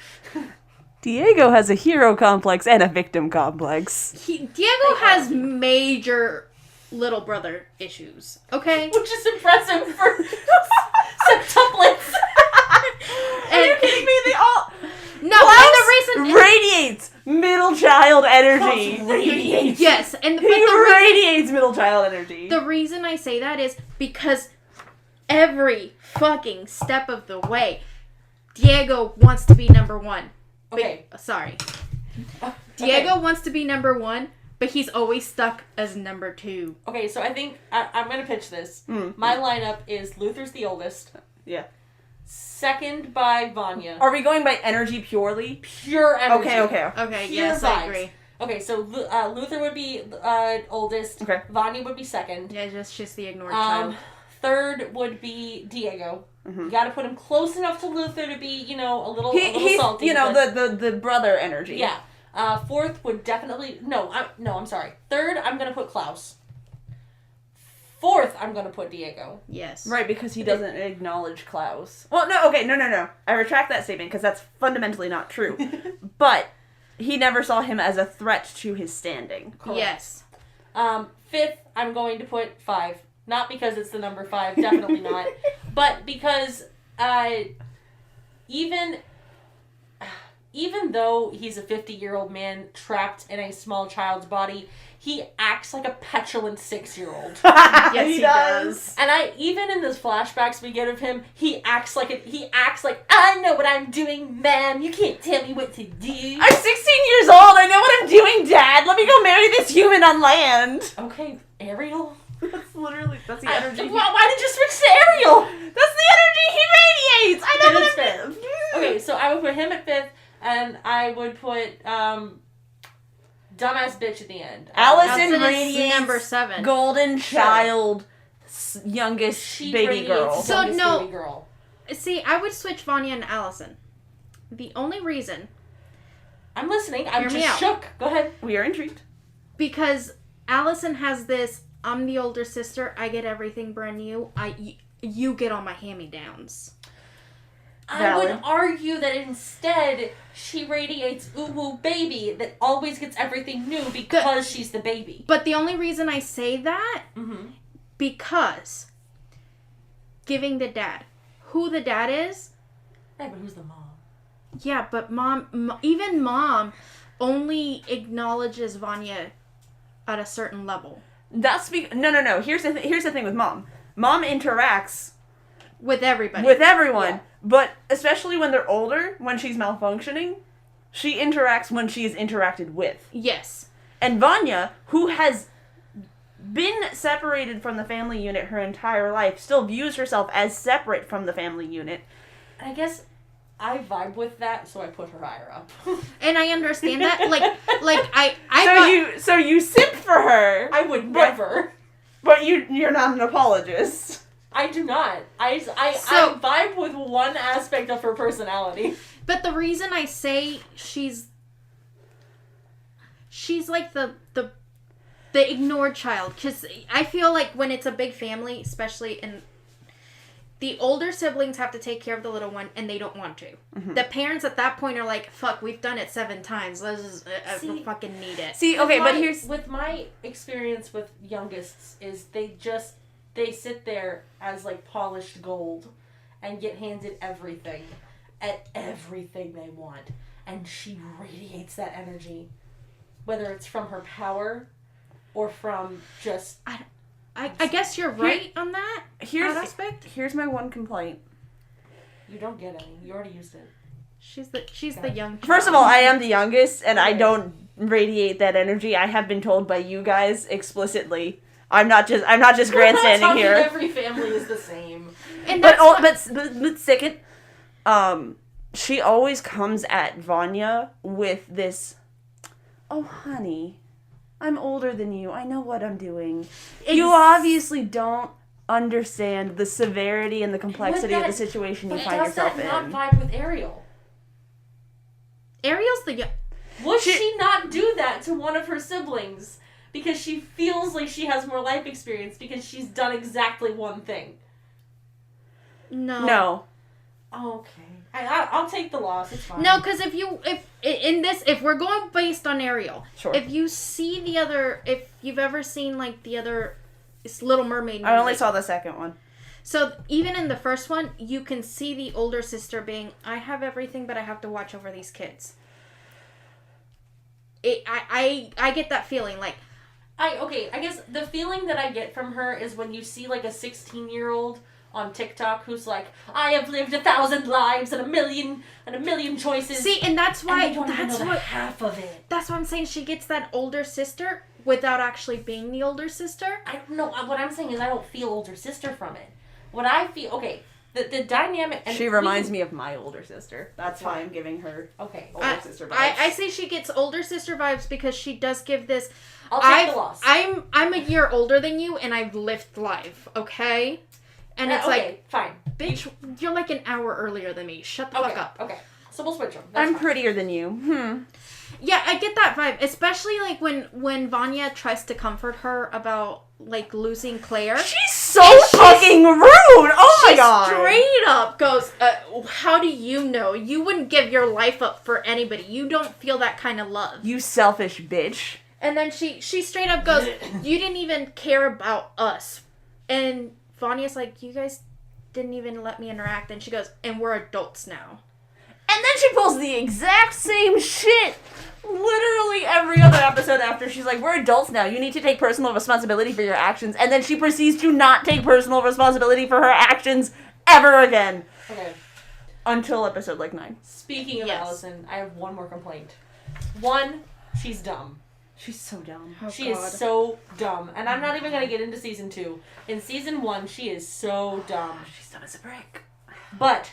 Diego has a hero complex and a victim complex. Diego has major little brother issues. Okay. Which is impressive for septuplets. Are you kidding me? They all... No, and the reason radiates middle child energy. Radiates. yes, and but He the radiates middle child energy. The reason I say that is because every fucking step of the way, Diego wants to be number one. Okay. Sorry. Diego wants to be number one, but he's always stuck as number 2. Okay, so I think I'm going to pitch this. My lineup is Luther's the oldest. Yeah. Second by Vanya. Are we going by energy purely? Pure energy. Okay. Okay, Pure yes, vibes. I agree. Okay, so Luther would be oldest. Okay. Vanya would be second. Yeah, just the ignored child. Third would be Diego. You got to put him close enough to Luther to be, a little He's, salty. the brother energy. Yeah. Fourth would definitely... I'm sorry. Third, I'm going to put Klaus. Fourth, I'm going to put Diego. Yes. Right, because he doesn't acknowledge Klaus. Well, no. I retract that statement because that's fundamentally not true. But he never saw him as a threat to his standing. Yes. Fifth, I'm going to put 5. Not because it's the number 5, definitely not. But because even though he's a 50-year-old man trapped in a small child's body, he acts like a petulant 6-year-old. Yes, he does. And even in those flashbacks we get of him, he acts like I know what I'm doing, ma'am. You can't tell me what to do. I'm 16 years old. I know what I'm doing, Dad. Let me go marry this human on land. Okay, Ariel. That's the energy. Why did you switch to Ariel? That's the energy he radiates. I know It what is I'm fair. Okay, so I would put him at 5th, and I would put dumbass bitch at the end. Allison is radiates number 7. golden child, youngest She baby girl. radiates So, youngest no. baby girl. See, I would switch Vanya and Allison. The only reason, I'm listening. I'm Hear me just out. shook. Go ahead. We are intrigued. because Allison has this, I'm the older sister, I get everything brand new, you get all my hand-me-downs. I would Valid. argue that instead she radiates ooh baby that always gets everything new because she's the baby. But the only reason I say that, because giving the dad, who the dad is, Hey, but who's the mom? yeah, but even mom only acknowledges Vanya at a certain level. That's no. Here's the thing with mom. Mom interacts With everybody. with everyone, Yeah. but especially when they're older, when she's malfunctioning, she interacts when she is interacted with. Yes. And Vanya, who has been separated from the family unit her entire life, still views herself as separate from the family unit. And I guess I vibe with that, so I put her higher up. And I understand that. I So you simp for her. I would never. But you're not an apologist. I do not. I vibe with one aspect of her personality. But the reason I say she's like the ignored child, because I feel like when it's a big family, especially in the older siblings have to take care of the little one, and they don't want to. The parents at that point are like, "Fuck, we've done it 7 times. Let's just I fucking need it." See, okay, but here's with my experience with youngest is they sit there as like polished gold and get handed everything they want, and she radiates that energy, whether it's from her power or from just I guess you're right on that aspect. Here's my one complaint. you don't get any. You already used it. She's the young child. First of all, I am the youngest, and I don't radiate that energy. I have been told by you guys explicitly. I'm not just grandstanding here. Every family is the same. And But that's but second, she always comes at Vanya with this, "Oh honey, I'm older than you. I know what I'm doing. You obviously don't understand the severity and the complexity of the situation you find yourself in." Does that not vibe with Ariel? Ariel's the young. Would she not do that to one of her siblings because she feels like she has more life experience because she's done exactly one thing? No. Okay. I'll take the loss. It's fine. No, because if we're going based on Ariel, Sure. if you see if you've ever seen like the other Little Mermaid movie, I only saw the second one. So even in the first one, you can see the older sister being, I have everything, but I have to watch over these kids. I get that feeling like. I guess the feeling that I get from her is when you see like a 16-year-old on TikTok who's like, I have lived 1,000 lives and a million choices. See, and that's why and they don't even know half of it. That's why I'm saying she gets that older sister without actually being the older sister. I don't know. What I'm saying is I don't feel older sister from it. What I feel, okay, the dynamic. And She reminds me of my older sister. That's why I'm giving her okay. older sister vibes. I say she gets older sister vibes because she does give this. I'll take the loss. I'm a year older than you, and I've lived life. Okay. And it's okay, like, fine. bitch, you're like an hour earlier than me. Shut the fuck up. Okay, so we'll switch them. I'm prettier than you. Yeah, I get that vibe, especially like when Vanya tries to comfort her about like losing Claire. She's so fucking rude. Oh my god. Straight up goes, how do you know? You wouldn't give your life up for anybody. You don't feel that kind of love. You selfish bitch. And then she straight up goes, you didn't even care about us. And Vanya's like, you guys didn't even let me interact. And she goes, and we're adults now. And then she pulls the exact same shit literally every other episode after. She's like, we're adults now. You need to take personal responsibility for your actions. And then she proceeds to not take personal responsibility for her actions ever again. Okay. Until episode, 9. Speaking of Allison, I have one more complaint. One, she's dumb. She's so dumb. She is so dumb. And I'm not even going to get into season 2. In season 1, she is so dumb. She's dumb as a brick. But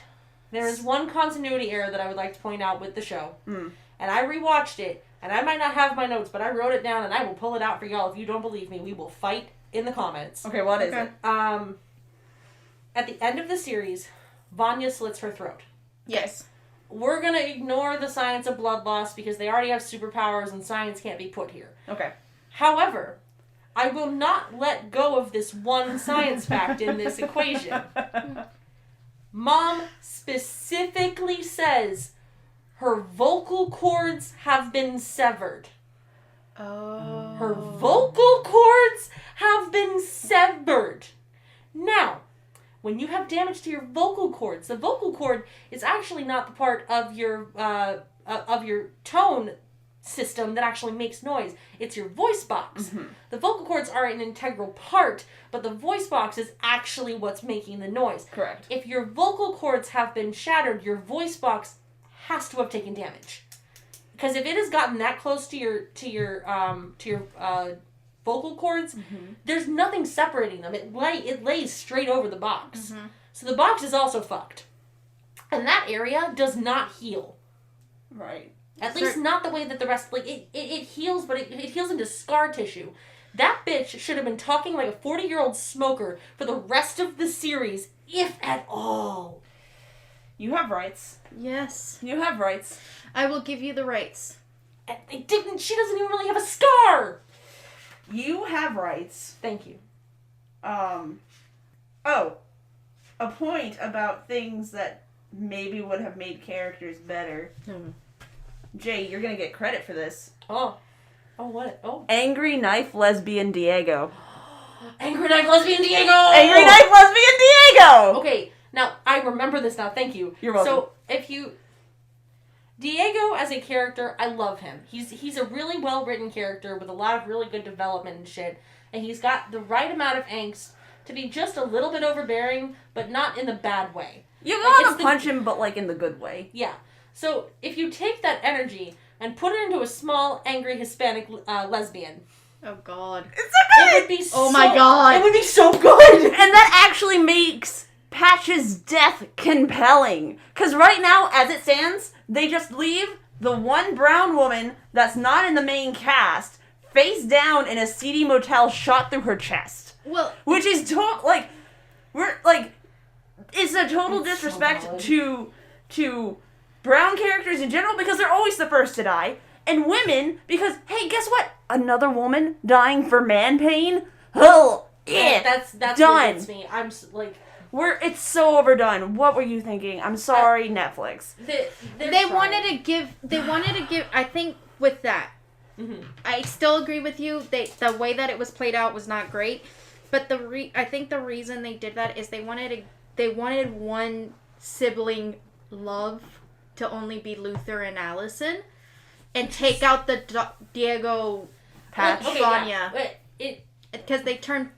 there is one continuity error that I would like to point out with the show. And I rewatched it, and I might not have my notes, but I wrote it down, and I will pull it out for y'all. If you don't believe me, we will fight in the comments. Okay, what is it? At the end of the series, Vanya slits her throat. Yes. We're going to ignore the science of blood loss because they already have superpowers and science can't be put here. Okay. However, I will not let go of this one science fact in this equation. Mom specifically says her vocal cords have been severed. Oh. Her vocal cords have been severed. Now, when you have damage to your vocal cords, the vocal cord is actually not the part of your tone system that actually makes noise. It's your voice box. Mm-hmm. The vocal cords are an integral part, but the voice box is actually what's making the noise. Correct. If your vocal cords have been shattered, your voice box has to have taken damage. Because if it has gotten that close to your vocal cords, there's nothing separating them. It lays straight over the box. So the box is also fucked. And that area does not heal. Right. At least not the way that the rest, it heals, but it heals into scar tissue. That bitch should have been talking like a 40-year-old smoker for the rest of the series, if at all. You have rights. Yes. You have rights. I will give you the rights. And she doesn't even really have a scar! You have rights. Thank you. A point about things that maybe would have made characters better. Jay, you're gonna get credit for this. Oh, what? Oh. Angry Knife Lesbian Diego. Angry Knife Lesbian Diego! Angry Knife Lesbian Diego! Okay, now, I remember this now, thank you. You're welcome. So, Diego as a character, I love him. He's a really well-written character with a lot of really good development and shit. And he's got the right amount of angst to be just a little bit overbearing, but not in the bad way. You gotta punch him, but in the good way. Yeah. So, if you take that energy and put it into a small, angry Hispanic lesbian... Oh, God. It's so good! It would be oh, my God. It would be so good! And that actually makes Patch's death compelling. Because right now, as it stands, they just leave the one brown woman that's not in the main cast face down in a seedy motel shot through her chest. Well... Which is it's a total disrespect so to brown characters in general because they're always the first to die. And women, because, hey, guess what? Another woman dying for man pain? Oh, yeah, That's done. What gets me. I'm like... It's so overdone. What were you thinking? I'm sorry, Netflix. They wanted to give, I think with that, I still agree with you. The way that it was played out was not great. But I think the reason they did that is they wanted one sibling love to only be Luther and Allison. And take out the Diego Patch Vanya. Because they turned...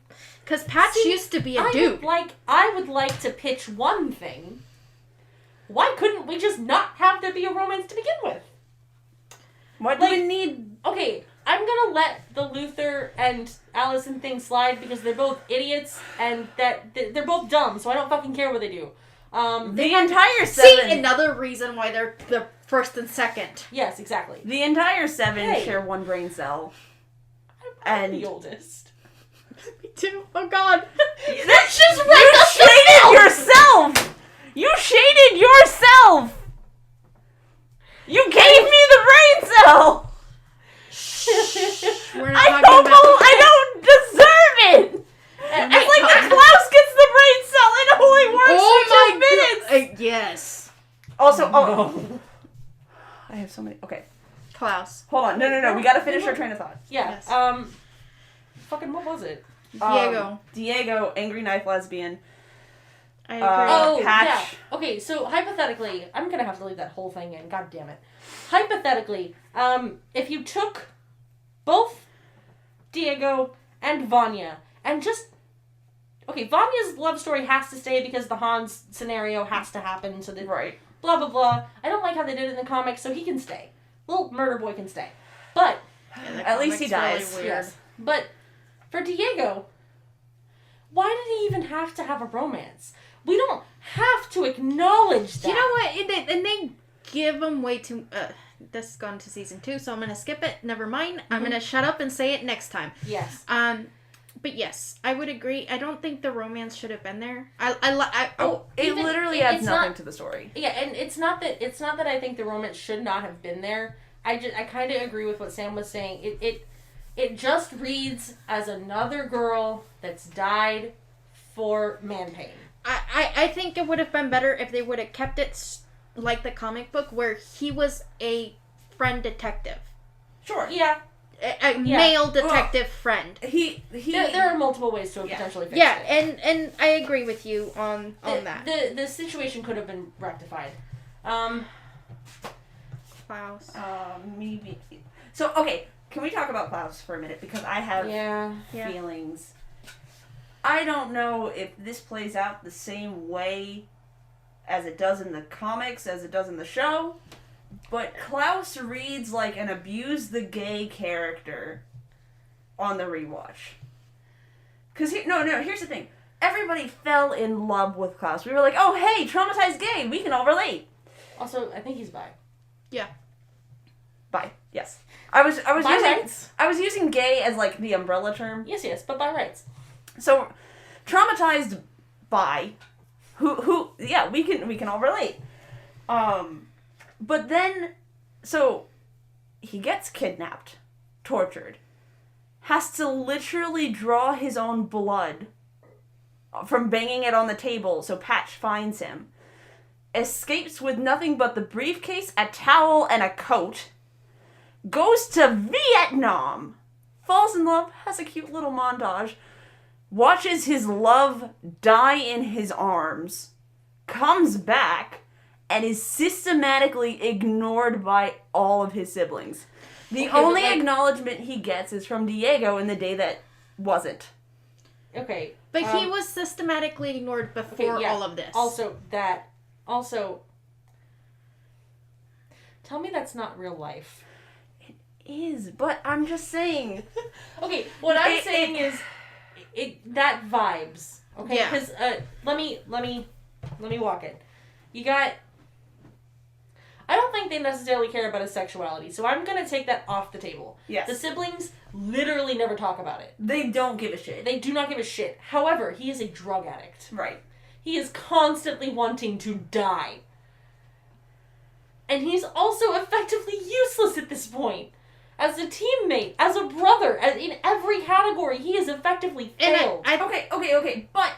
Because Patch used to be a dude. I would like to pitch one thing. Why couldn't we just not have there be a romance to begin with? What do you need? Okay, I'm gonna let the Luther and Allison thing slide because they're both idiots and that they're both dumb, so I don't fucking care what they do. The entire 7... See, another reason why they're the first and second. Yes, exactly. The entire 7 share one brain cell. I'm the oldest. Me too. Oh, God. That's just You shaded yourself! You shaded yourself! You gave me the brain cell! We're not I don't deserve it! It's like Klaus gets the brain cell and it only works for 2 minutes! Yes. Also, I have so many. Okay. Klaus. Hold on. No. We gotta finish our train of thought. Yeah. Yes. Fucking what was it? Diego, angry knife lesbian. I agree. Oh, Patch. yeah. Okay, so hypothetically, I'm gonna have to leave that whole thing in. God damn it. Hypothetically, if you took both Diego and Vanya and just... Okay, Vanya's love story has to stay because the Hans scenario has to happen, so that... Right. Blah, blah, blah. I don't like how they did it in the comics, so he can stay. Little murder boy can stay. But... At least he dies. Really weird. Yes. But for Diego, why did he even have to have a romance? We don't have to acknowledge that. You know what? And they give him way too... this has gone to season 2, so I'm going to skip it. Never mind. I'm going to shut up and say it next time. Yes. But yes, I would agree. I don't think the romance should have been there. It literally adds nothing to the story. Yeah, and it's not that I think the romance should not have been there. I kind of agree with what Sam was saying. It just reads as another girl that's died for man pain. I think it would have been better if they would have kept it like the comic book, where he was a friend detective. Sure. Yeah. A male detective friend. There are multiple ways to potentially fix it. Yeah, and I agree with you on that. The situation could have been rectified. Klaus. Maybe. So, okay, can we talk about Klaus for a minute? Because I have Yeah. feelings. I don't know if this plays out the same way as it does in the comics, as it does in the show, but Klaus reads like an abuse the gay character on the rewatch. Because, here's the thing. Everybody fell in love with Klaus. We were like, oh, hey, traumatized gay, we can all relate. Also, I think he's bi. Yeah. Bi, yes. I was Bi using rights? I was using gay as like the umbrella term. Yes, but bi rights. So, traumatized by who we can all relate. But then, so he gets kidnapped, tortured, has to literally draw his own blood from banging it on the table so Patch finds him, escapes with nothing but the briefcase, a towel, and a coat, goes to Vietnam, falls in love, has a cute little montage, watches his love die in his arms, comes back, and is systematically ignored by all of his siblings. The only acknowledgement he gets is from Diego in the day that wasn't. Okay. But he was systematically ignored before all of this. Also, tell me that's not real life. It is, but I'm just saying. Okay, what I'm saying is, that vibes. Okay, Yeah. because let me walk it. You got. I don't think they necessarily care about his sexuality, so I'm gonna take that off the table. Yes. The siblings literally never talk about it. They don't give a shit. They do not give a shit. However, he is a drug addict. Right. He is constantly wanting to die. And he's also effectively useless at this point. As a teammate, as a brother, as in every category, he is effectively failed. Okay. But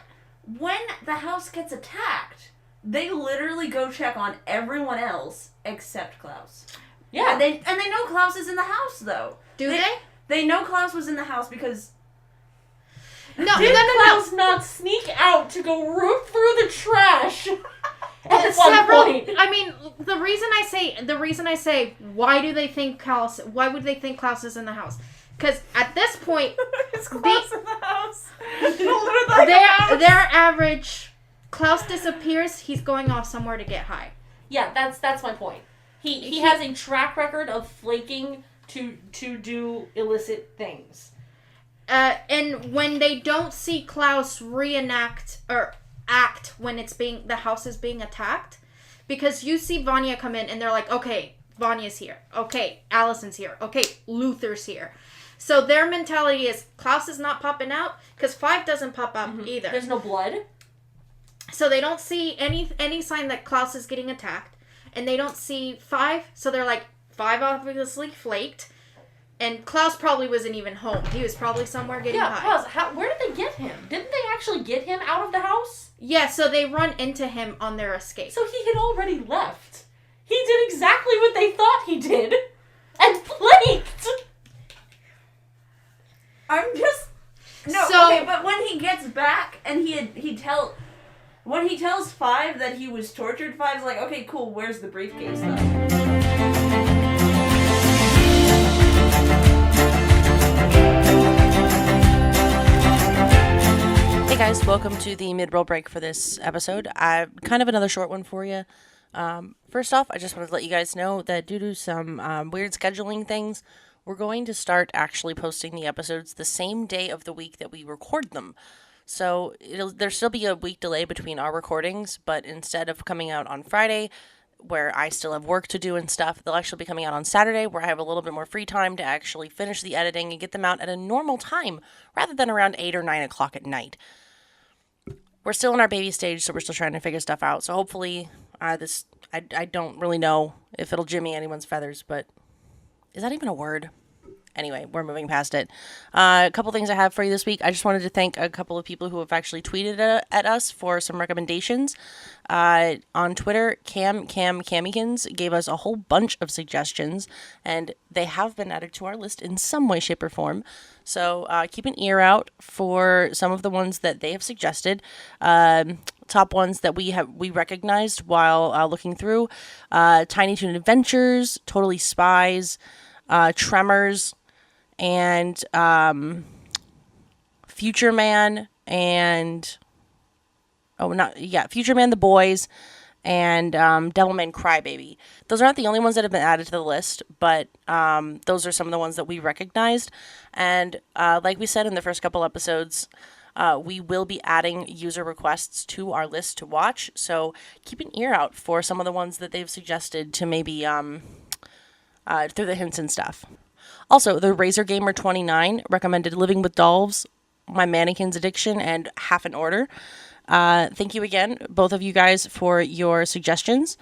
when the house gets attacked, they literally go check on everyone else except Klaus. Yeah. And they know Klaus is in the house, though. Do they? They know Klaus was in the house because... No, Did Klaus not sneak out to go root through the trash at one point? I mean, the reason I say, why would they think Klaus is in the house? Because at this point, is Klaus in the house? Their average, Klaus disappears, he's going off somewhere to get high. Yeah, that's my point. He has a track record of flaking to do illicit things. And when they don't see Klaus reenact or act when the house is being attacked, because you see Vanya come in and they're like, okay, Vanya's here. Okay, Allison's here. Okay, Luther's here. So their mentality is Klaus is not popping out because 5 doesn't pop out either. There's no blood. So they don't see any sign that Klaus is getting attacked, and they don't see 5. So they're like, 5 obviously flaked. And Klaus probably wasn't even home. He was probably somewhere getting high. Klaus, where did they get him? Didn't they actually get him out of the house? Yeah, so they run into him on their escape. So he had already left. He did exactly what they thought he did. And flaked. I'm just no. So- Okay, but when he gets back and when he tells Five that he was tortured, Five's like, okay, cool. Where's the briefcase though? Hey guys, welcome to the mid-roll break for this episode. Kind of another short one for you. First off, I just wanted to let you guys know that due to some weird scheduling things, we're going to start actually posting the episodes the same day of the week that we record them. So there'll still be a week delay between our recordings, but instead of coming out on Friday, where I still have work to do and stuff, they'll actually be coming out on Saturday, where I have a little bit more free time to actually finish the editing and get them out at a normal time, rather than around 8 or 9 o'clock at night. We're still in our baby stage, so we're still trying to figure stuff out. So hopefully, I don't really know if it'll jimmy anyone's feathers, but is that even a word? Anyway, we're moving past it. A couple things I have for you this week. I just wanted to thank a couple of people who have actually tweeted at us for some recommendations. On Twitter, Camikins gave us a whole bunch of suggestions, and they have been added to our list in some way, shape, or form. So keep an ear out for some of the ones that they have suggested. Top ones that we recognized while looking through: Tiny Toon Adventures, Totally Spies, Tremors, and Future Man, and Future Man, The Boys, and Devilman Crybaby. Those aren't the only ones that have been added to the list, but those are some of the ones that we recognized. And like we said in the first couple episodes, we will be adding user requests to our list to watch, so keep an ear out for some of the ones that they've suggested to maybe through the hints and stuff. Also, the Razor Gamer 29 recommended Living with Dolls, My Mannequin's Addiction, and Half an Order. Thank you again, both of you guys, for your suggestions.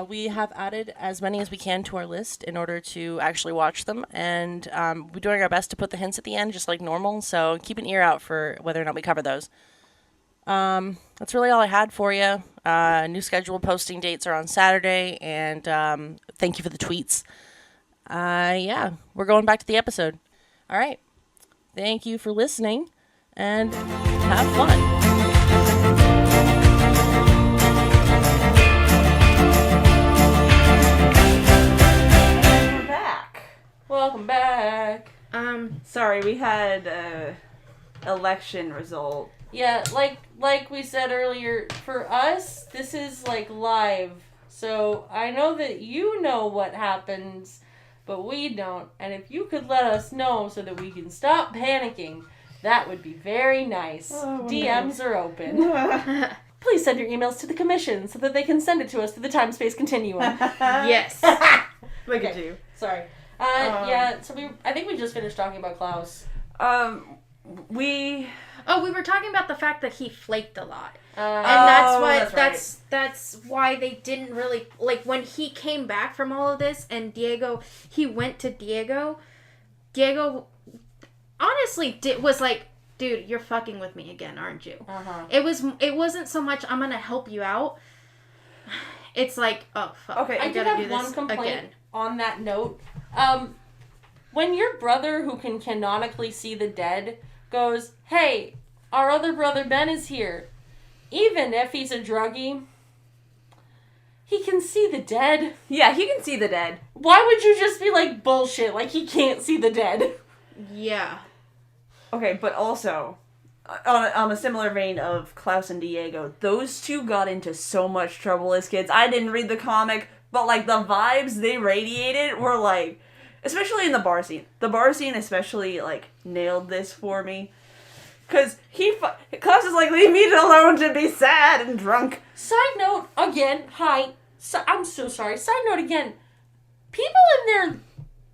We have added as many as we can to our list in order to actually watch them, and we're doing our best to put the hints at the end, just like normal, so keep an ear out for whether or not we cover those. That's really all I had for you. New scheduled posting dates are on Saturday, and thank you for the tweets. We're going back to the episode. All right. Thank you for listening, and have fun. We're back. Welcome back. Sorry, we had election result. Yeah, like we said earlier, for us, this is like live. So I know that you know what happens, but we don't. And if you could let us know so that we can stop panicking, that would be very nice. DMs are open. Please send your emails to the commission so that they can send it to us through the time-space continuum. Yes. Look at you. Sorry. So I think we just finished talking about Klaus. We were talking about the fact that he flaked a lot. And that's why they didn't really, like, when he came back from all of this and he went to Diego honestly was like, dude, you're fucking with me again, aren't you? It wasn't so much, I'm gonna help you out. It's like, oh fuck. Okay, I did have one complaint on that note. When your brother, who can canonically see the dead, goes, hey, our other brother Ben is here. Even if he's a druggie, he can see the dead. Yeah, he can see the dead. Why would you just be like, bullshit, like he can't see the dead? Yeah. Okay, but also, on a similar vein of Klaus and Diego, those two got into so much trouble as kids. I didn't read the comic, but like the vibes they radiated were like, especially in the bar scene. The bar scene especially like nailed this for me. Cause Klaus is like, leave me alone to be sad and drunk. Side note, again, I'm so sorry. Side note again, people in their,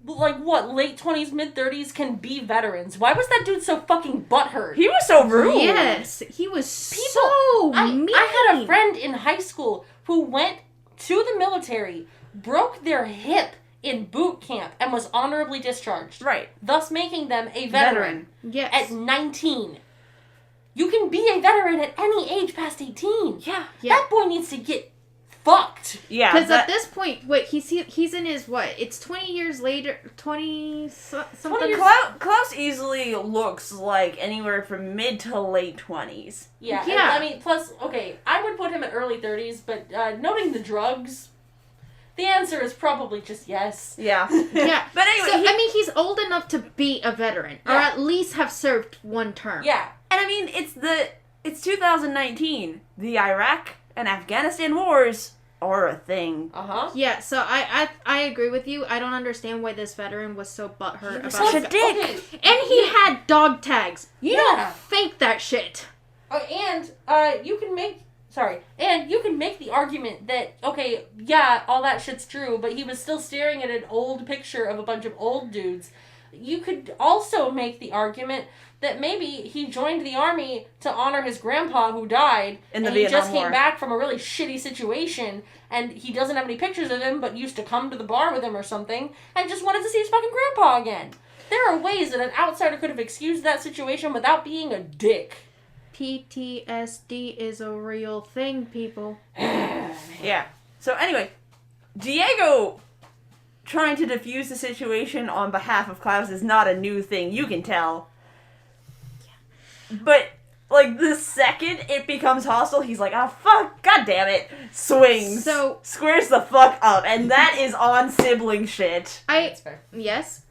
like, late 20s, mid-30s can be veterans. Why was that dude so fucking butthurt? He was so rude. Yes, he was so mean. I had a friend in high school who went to the military, broke their hip in boot camp, and was honorably discharged. Right. Thus making them a veteran. Yes. At 19. You can be a veteran at any age past 18. Yeah. That boy needs to get fucked. Yeah. Because at this point, he's in his what? It's 20 years later. 20 something. Klaus easily looks like anywhere from mid to late 20s. Yeah. Yeah. I mean, plus, okay, I would put him at early 30s, but noting the drugs, the answer is probably just yes. Yeah. Yeah. But anyway, so, I mean, he's old enough to be a veteran, or at least have served one term. Yeah. And I mean, it's 2019. The Iraq and Afghanistan wars are a thing. Uh-huh. Yeah, so I agree with you. I don't understand why this veteran was so butthurt about Such a it. dick. Okay. And he had dog tags. You Yeah. don't fake that shit. And you can make the argument that, okay, yeah, all that shit's true, but he was still staring at an old picture of a bunch of old dudes. You could also make the argument that maybe he joined the army to honor his grandpa who died, In the and he Vietnam just War. came back from a really shitty situation, and he doesn't have any pictures of him, but used to come to the bar with him or something, and just wanted to see his fucking grandpa again. There are ways that an outsider could have excused that situation without being a dick. PTSD is a real thing, people. Yeah. So anyway, Diego trying to defuse the situation on behalf of Klaus is not a new thing. You can tell. But, like, the second it becomes hostile, he's like, oh, fuck, god damn it. Swings. So- Squares the fuck up. And that is on sibling shit. That's fair. Yes.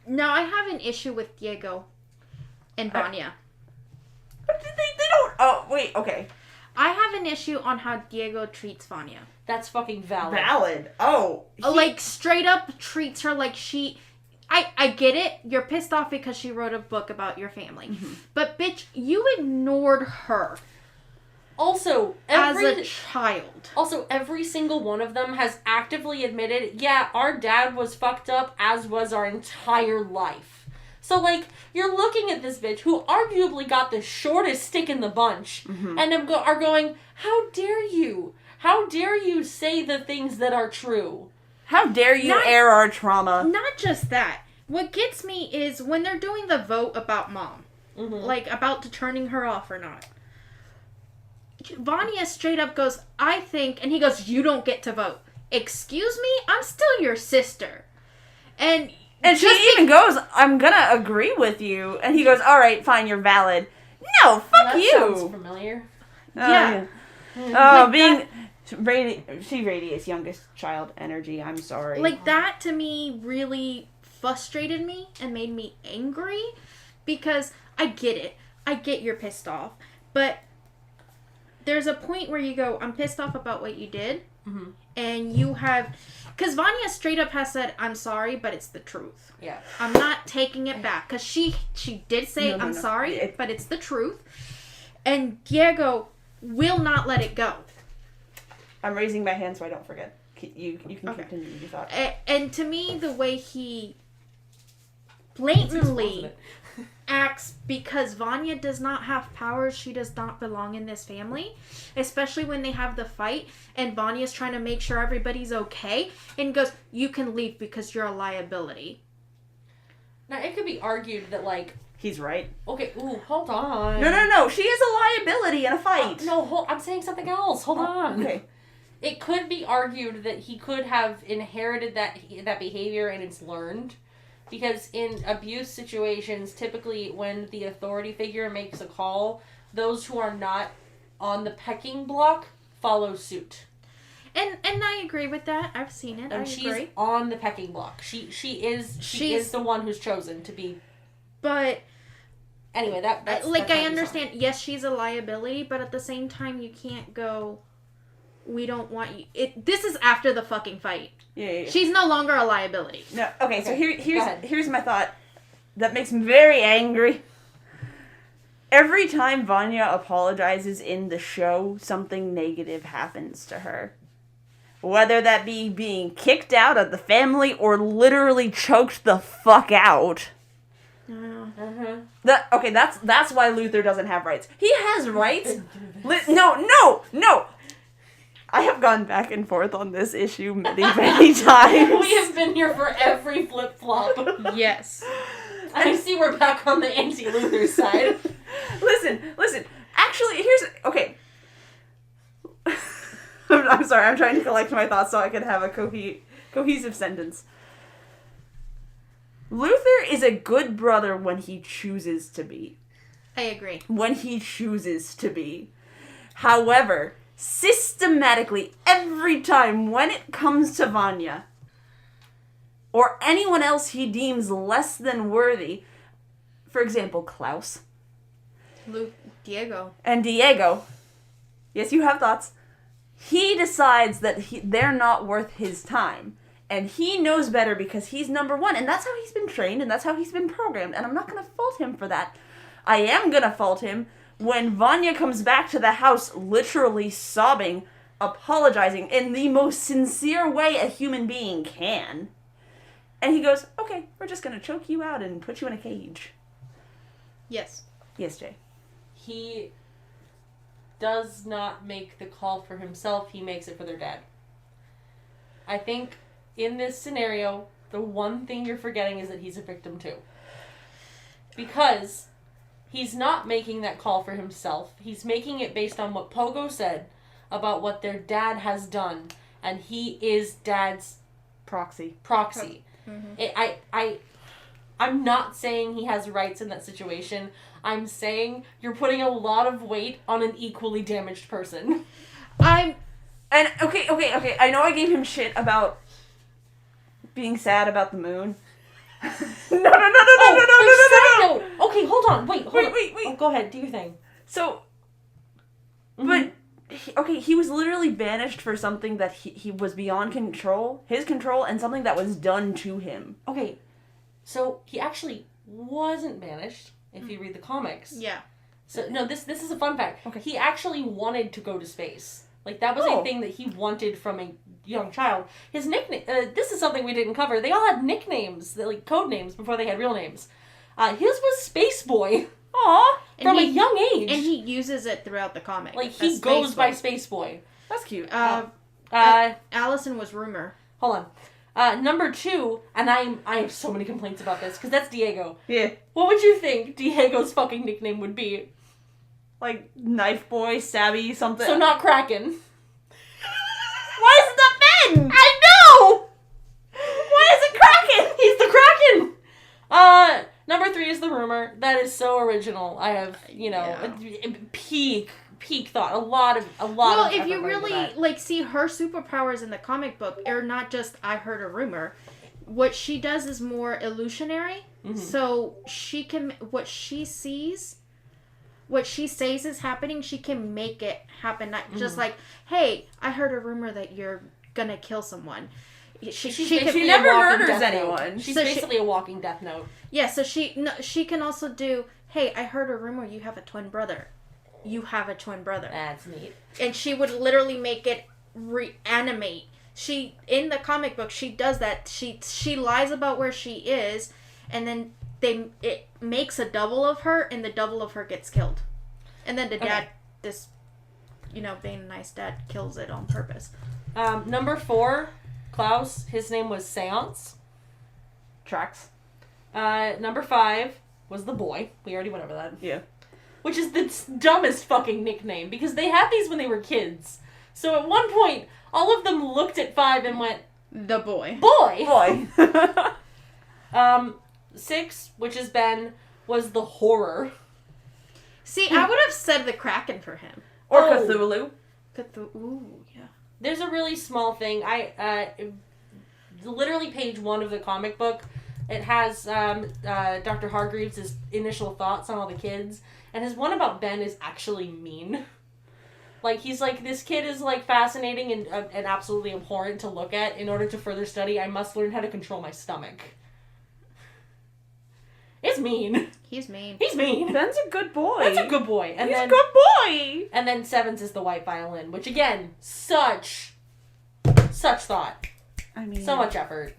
Now, I have an issue with Diego and Vanya. But they don't... Oh, wait, okay. I have an issue on how Diego treats Vanya. That's fucking valid. Valid. Oh. Like, straight up treats her like she... I get it. You're pissed off because she wrote a book about your family. Mm-hmm. But, bitch, you ignored her Also, as a child. Also, every single one of them has actively admitted, yeah, our dad was fucked up, as was our entire life. So, like, you're looking at this bitch who arguably got the shortest stick in the bunch, and are going, how dare you? How dare you say the things that are true? How dare you air our trauma? Not just that. What gets me is when they're doing the vote about mom. Like, about to turning her off or not. Vanya straight up goes, I think, and he goes, you don't get to vote. Excuse me? I'm still your sister. And she even goes, I'm gonna agree with you. And he goes, alright, fine, you're valid. No, fuck That you. sounds familiar. Yeah. Oh, being... She radiates youngest child energy. I'm sorry. Like, that to me really frustrated me and made me angry because I get it. I get you're pissed off. But there's a point where you go, I'm pissed off about what you did. And you have... Because Vanya straight up has said, I'm sorry, but it's the truth. Yeah. I'm not taking it back. Because she did say, No. I'm sorry, but it's the truth. And Diego will not let it go. I'm raising my hand so I don't forget. You can continue your thought. And to me, the way he blatantly acts because Vanya does not have powers, she does not belong in this family, especially when they have the fight and Vanya's trying to make sure everybody's okay and goes, you can leave because you're a liability. Now, it could be argued that, like... He's right. Okay, hold on. No. She is a liability in a fight. I'm saying something else. Hold on. Okay. It could be argued that he could have inherited that behavior and it's learned. Because in abuse situations, typically when the authority figure makes a call, those who are not on the pecking block follow suit. And I agree with that. I've seen it. And she's on the pecking block. She is the one who's chosen to be. But anyway, that's I understand. Yes, she's a liability, but at the same time, you can't go. We don't want you. This is after the fucking fight. Yeah. She's no longer a liability. No. Okay. So here's my thought. That makes me very angry. Every time Vanya apologizes in the show, something negative happens to her. Whether that be being kicked out of the family or literally choked the fuck out. That's why Luther doesn't have rights. He has rights. No. I have gone back and forth on this issue many times. We have been here for every flip-flop. Yes. I see we're back on the anti-Luther side. Listen. Actually, okay. I'm sorry, I'm trying to collect my thoughts so I can have a cohesive sentence. Luther is a good brother when he chooses to be. I agree. When he chooses to be. However, systematically, every time when it comes to Vanya, or anyone else he deems less than worthy, for example, Klaus. Diego. And Diego. Yes, you have thoughts. He decides that they're not worth his time. And he knows better because he's number one. And that's how he's been trained and that's how he's been programmed. And I'm not going to fault him for that. I am going to fault him when Vanya comes back to the house literally sobbing, apologizing in the most sincere way a human being can. And he goes, okay, we're just going to choke you out and put you in a cage. Yes. Yes, Jay. He does not make the call for himself. He makes it for their dad. I think in this scenario, the one thing you're forgetting is that he's a victim too. Because he's not making that call for himself. He's making it based on what Pogo said about what their dad has done. And he is dad's proxy. Mm-hmm. I'm not saying he has rights in that situation. I'm saying you're putting a lot of weight on an equally damaged person. Okay. I know I gave him shit about being sad about the moon. No. Okay, hold on. Wait. Wait. Go ahead. Do your thing. So, but he was literally banished for something that he was beyond his control, and something that was done to him. Okay, so he actually wasn't banished. If you read the comics, yeah. So no, this is a fun fact. Okay. He actually wanted to go to space. Like that was a thing that he wanted from a young child. His nickname. This is something we didn't cover. They all had nicknames, like code names, before they had real names. His was Space Boy. Aw. From a young age. And he uses it throughout the comic. Like he goes by Space Boy. That's cute. Allison was Rumor. Hold on. Number 2, and I have so many complaints about this, because that's Diego. Yeah. What would you think Diego's fucking nickname would be? Like, Knife Boy, Stabby, something. So not Kraken. Why is it not Ben? I know! Why is it Kraken? He's the Kraken! Number 3 is the Rumor. That is so original. I have, peak thought. A lot of Well, if you really see her superpowers in the comic book are not just I heard a rumor. What she does is more illusionary. Mm-hmm. So she can what she says is happening, she can make it happen. Not just like, hey, I heard a rumor that you're gonna kill someone. She never murders anyone. She's basically a walking death note. Yeah, so she can also do, hey, I heard a rumor you have a twin brother. You have a twin brother. That's neat. And she would literally make it reanimate. She, in the comic book, she does that. She lies about where she is, and then it makes a double of her, and the double of her gets killed. And then the dad, being a nice dad, kills it on purpose. Number 4, Klaus, his name was Seance. Tracks. Number 5 was the boy. We already went over that. Yeah. Which is the dumbest fucking nickname, because they had these when they were kids. So at one point, all of them looked at 5 and went, the boy. Boy! 6, which is Ben, was the Horror. See, I would have said the Kraken for him. Or Cthulhu. Ooh, yeah. There's a really small thing. Literally page 1 of the comic book, it has Dr. Hargreaves' initial thoughts on all the kids. And his one about Ben is actually mean. Like, he's like, this kid is, like, fascinating and absolutely abhorrent to look at. In order to further study, I must learn how to control my stomach. It's mean. He's mean. He's mean. Ben's a good boy. That's a good boy. And He's then, a good boy! And then 7's is the white violin, which, again, such thought. I mean... So much effort.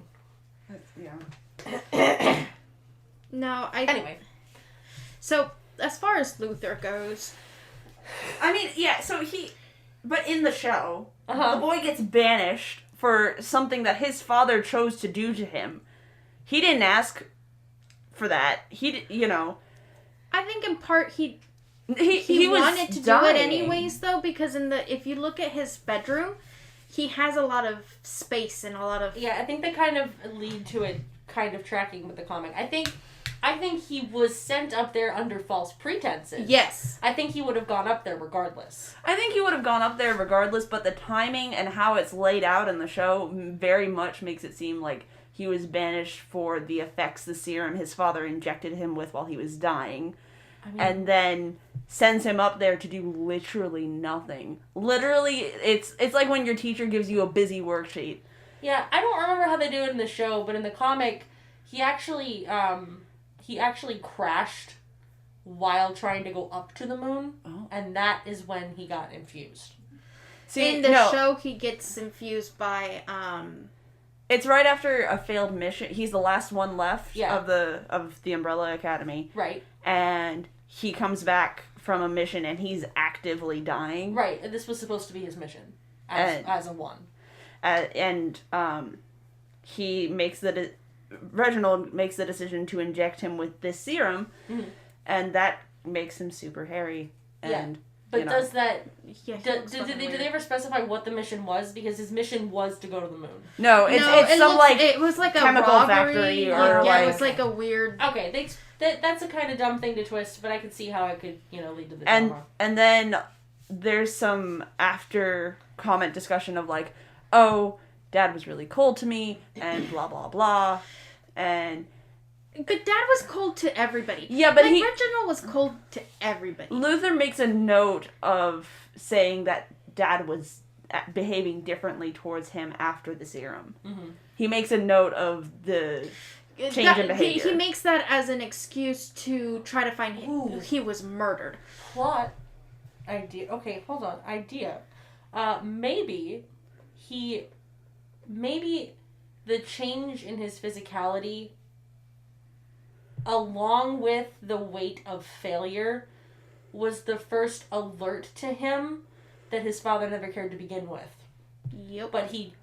Yeah. No, Anyway. So, as far as Luther goes... I mean, yeah, but in the show, the boy gets banished for something that his father chose to do to him. He didn't ask for that. I think in part he was wanted to dying. do it anyways, though, because if you look at his bedroom, he has a lot of space and a lot of... Yeah, I think they kind of lead to it kind of tracking with the comic. I think he was sent up there under false pretenses. Yes. I think he would have gone up there regardless. I think he would have gone up there regardless, but the timing and how it's laid out in the show very much makes it seem like he was banished for the effects the serum his father injected him with while he was dying. And then sends him up there to do literally nothing. Literally, it's like when your teacher gives you a busy worksheet. Yeah, I don't remember how they do it in the show, but in the comic, he actually crashed while trying to go up to the moon, and that is when he got infused. See, in the show, he gets infused by... It's right after a failed mission. He's the last one left of the Umbrella Academy. Right. And he comes back from a mission and he's actively dying. Right, and this was supposed to be his mission as a one. He makes Reginald makes the decision to inject him with this serum, and that makes him super hairy. And but does that? Yeah, did they ever specify what the mission was? Because his mission was to go to the moon. No, it's some it was like chemical a robbery, factory or it was like a weird. Okay, that's a kind of dumb thing to twist, but I could see how it could lead to the drama. And then there's some after comment discussion of like, oh, Dad was really cold to me and blah blah blah, and. But Dad was cold to everybody. Yeah, but Reginald was cold to everybody. Luther makes a note of saying that Dad was behaving differently towards him after the serum. Mm-hmm. He makes a note of the change in behavior. He makes that as an excuse to try to find him. He was murdered. Plot idea. Okay, hold on. Idea. Maybe the change in his physicality, along with the weight of failure, was the first alert to him that his father never cared to begin with. Yep. But he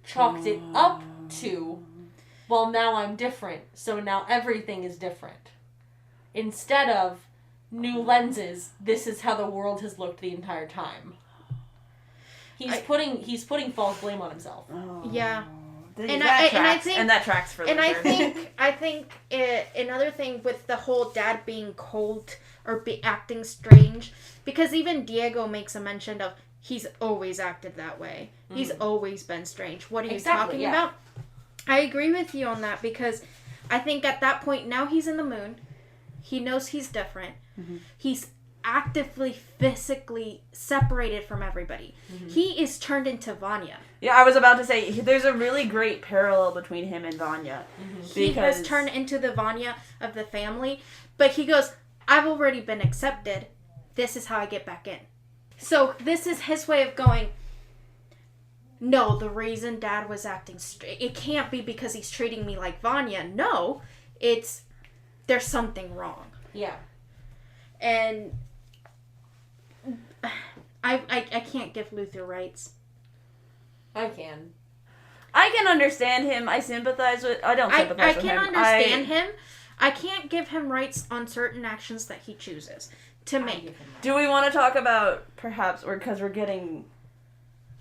chalked it up to, well, now I'm different, so now everything is different. Instead of new lenses, this is how the world has looked the entire time. He's putting false blame on himself. Yeah. And that tracks for and Luther. I think another thing with the whole Dad being cold or acting strange, because even Diego makes a mention of he's always acted that way. Mm-hmm. He's always been strange. What are you talking about? I agree with you on that, because I think at that point now he's in the moon. He knows he's different. Mm-hmm. He's actively physically separated from everybody. Mm-hmm. He is turned into Vanya. Yeah, I was about to say, there's a really great parallel between him and Vanya. Mm-hmm. He has turned into the Vanya of the family, but he goes, I've already been accepted. This is how I get back in. So this is his way of going, no, the reason Dad was acting straight, it can't be because he's treating me like Vanya. No, there's something wrong. Yeah. And I can't give Luther rights. I can. I can understand him. I sympathize with... I don't sympathize with him. I can understand him. I can't give him rights on certain actions that he chooses to make. Do we want to talk about, perhaps, or because we're getting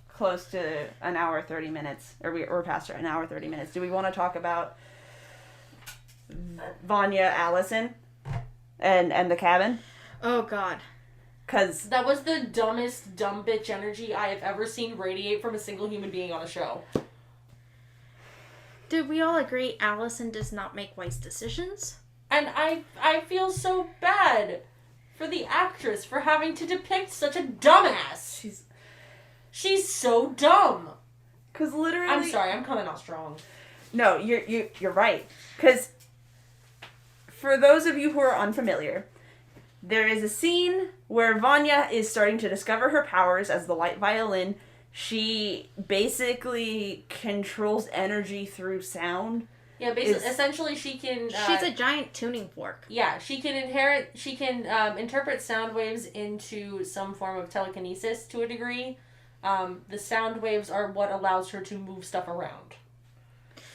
close to an hour 30 minutes, or we're past an hour 30 minutes, do we want to talk about Vanya Allison and the cabin? Oh, God. Because that was the dumbest dumb bitch energy I have ever seen radiate from a single human being on a show. Dude, we all agree Allison does not make wise decisions. And I feel so bad for the actress for having to depict such a dumbass. She's so dumb. Because literally... I'm sorry, I'm coming out strong. No, you're right. Because for those of you who are unfamiliar, there is a scene where Vanya is starting to discover her powers as the white violin. She basically controls energy through sound. Yeah, essentially she can... she's a giant tuning fork. Yeah, she can interpret sound waves into some form of telekinesis to a degree. The sound waves are what allows her to move stuff around.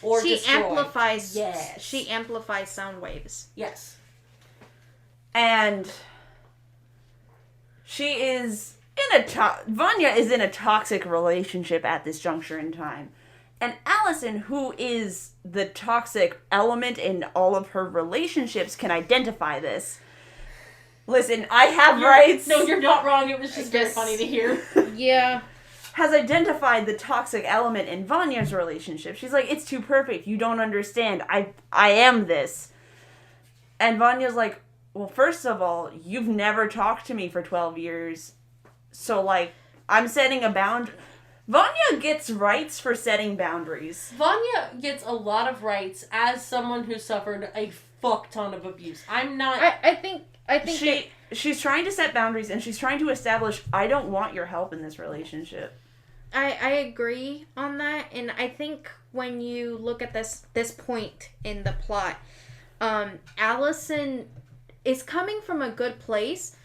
Or she destroy. amplifies... Yes. She amplifies sound waves. Yes. And she is Vanya is in a toxic relationship at this juncture in time. And Allison, who is the toxic element in all of her relationships, can identify this. Listen, I have rights. No, you're not wrong. It was just very funny to hear. Yeah. Has identified the toxic element in Vanya's relationship. She's like, it's too perfect. You don't understand. I am this. And Vanya's like, well, first of all, you've never talked to me for 12 years. So, like, I'm setting a boundary. Vanya gets rights for setting boundaries. Vanya gets a lot of rights as someone who suffered a fuck ton of abuse. I'm not... I think she's trying to set boundaries, and she's trying to establish, I don't want your help in this relationship. I agree on that, and I think when you look at this point in the plot, Allison is coming from a good place.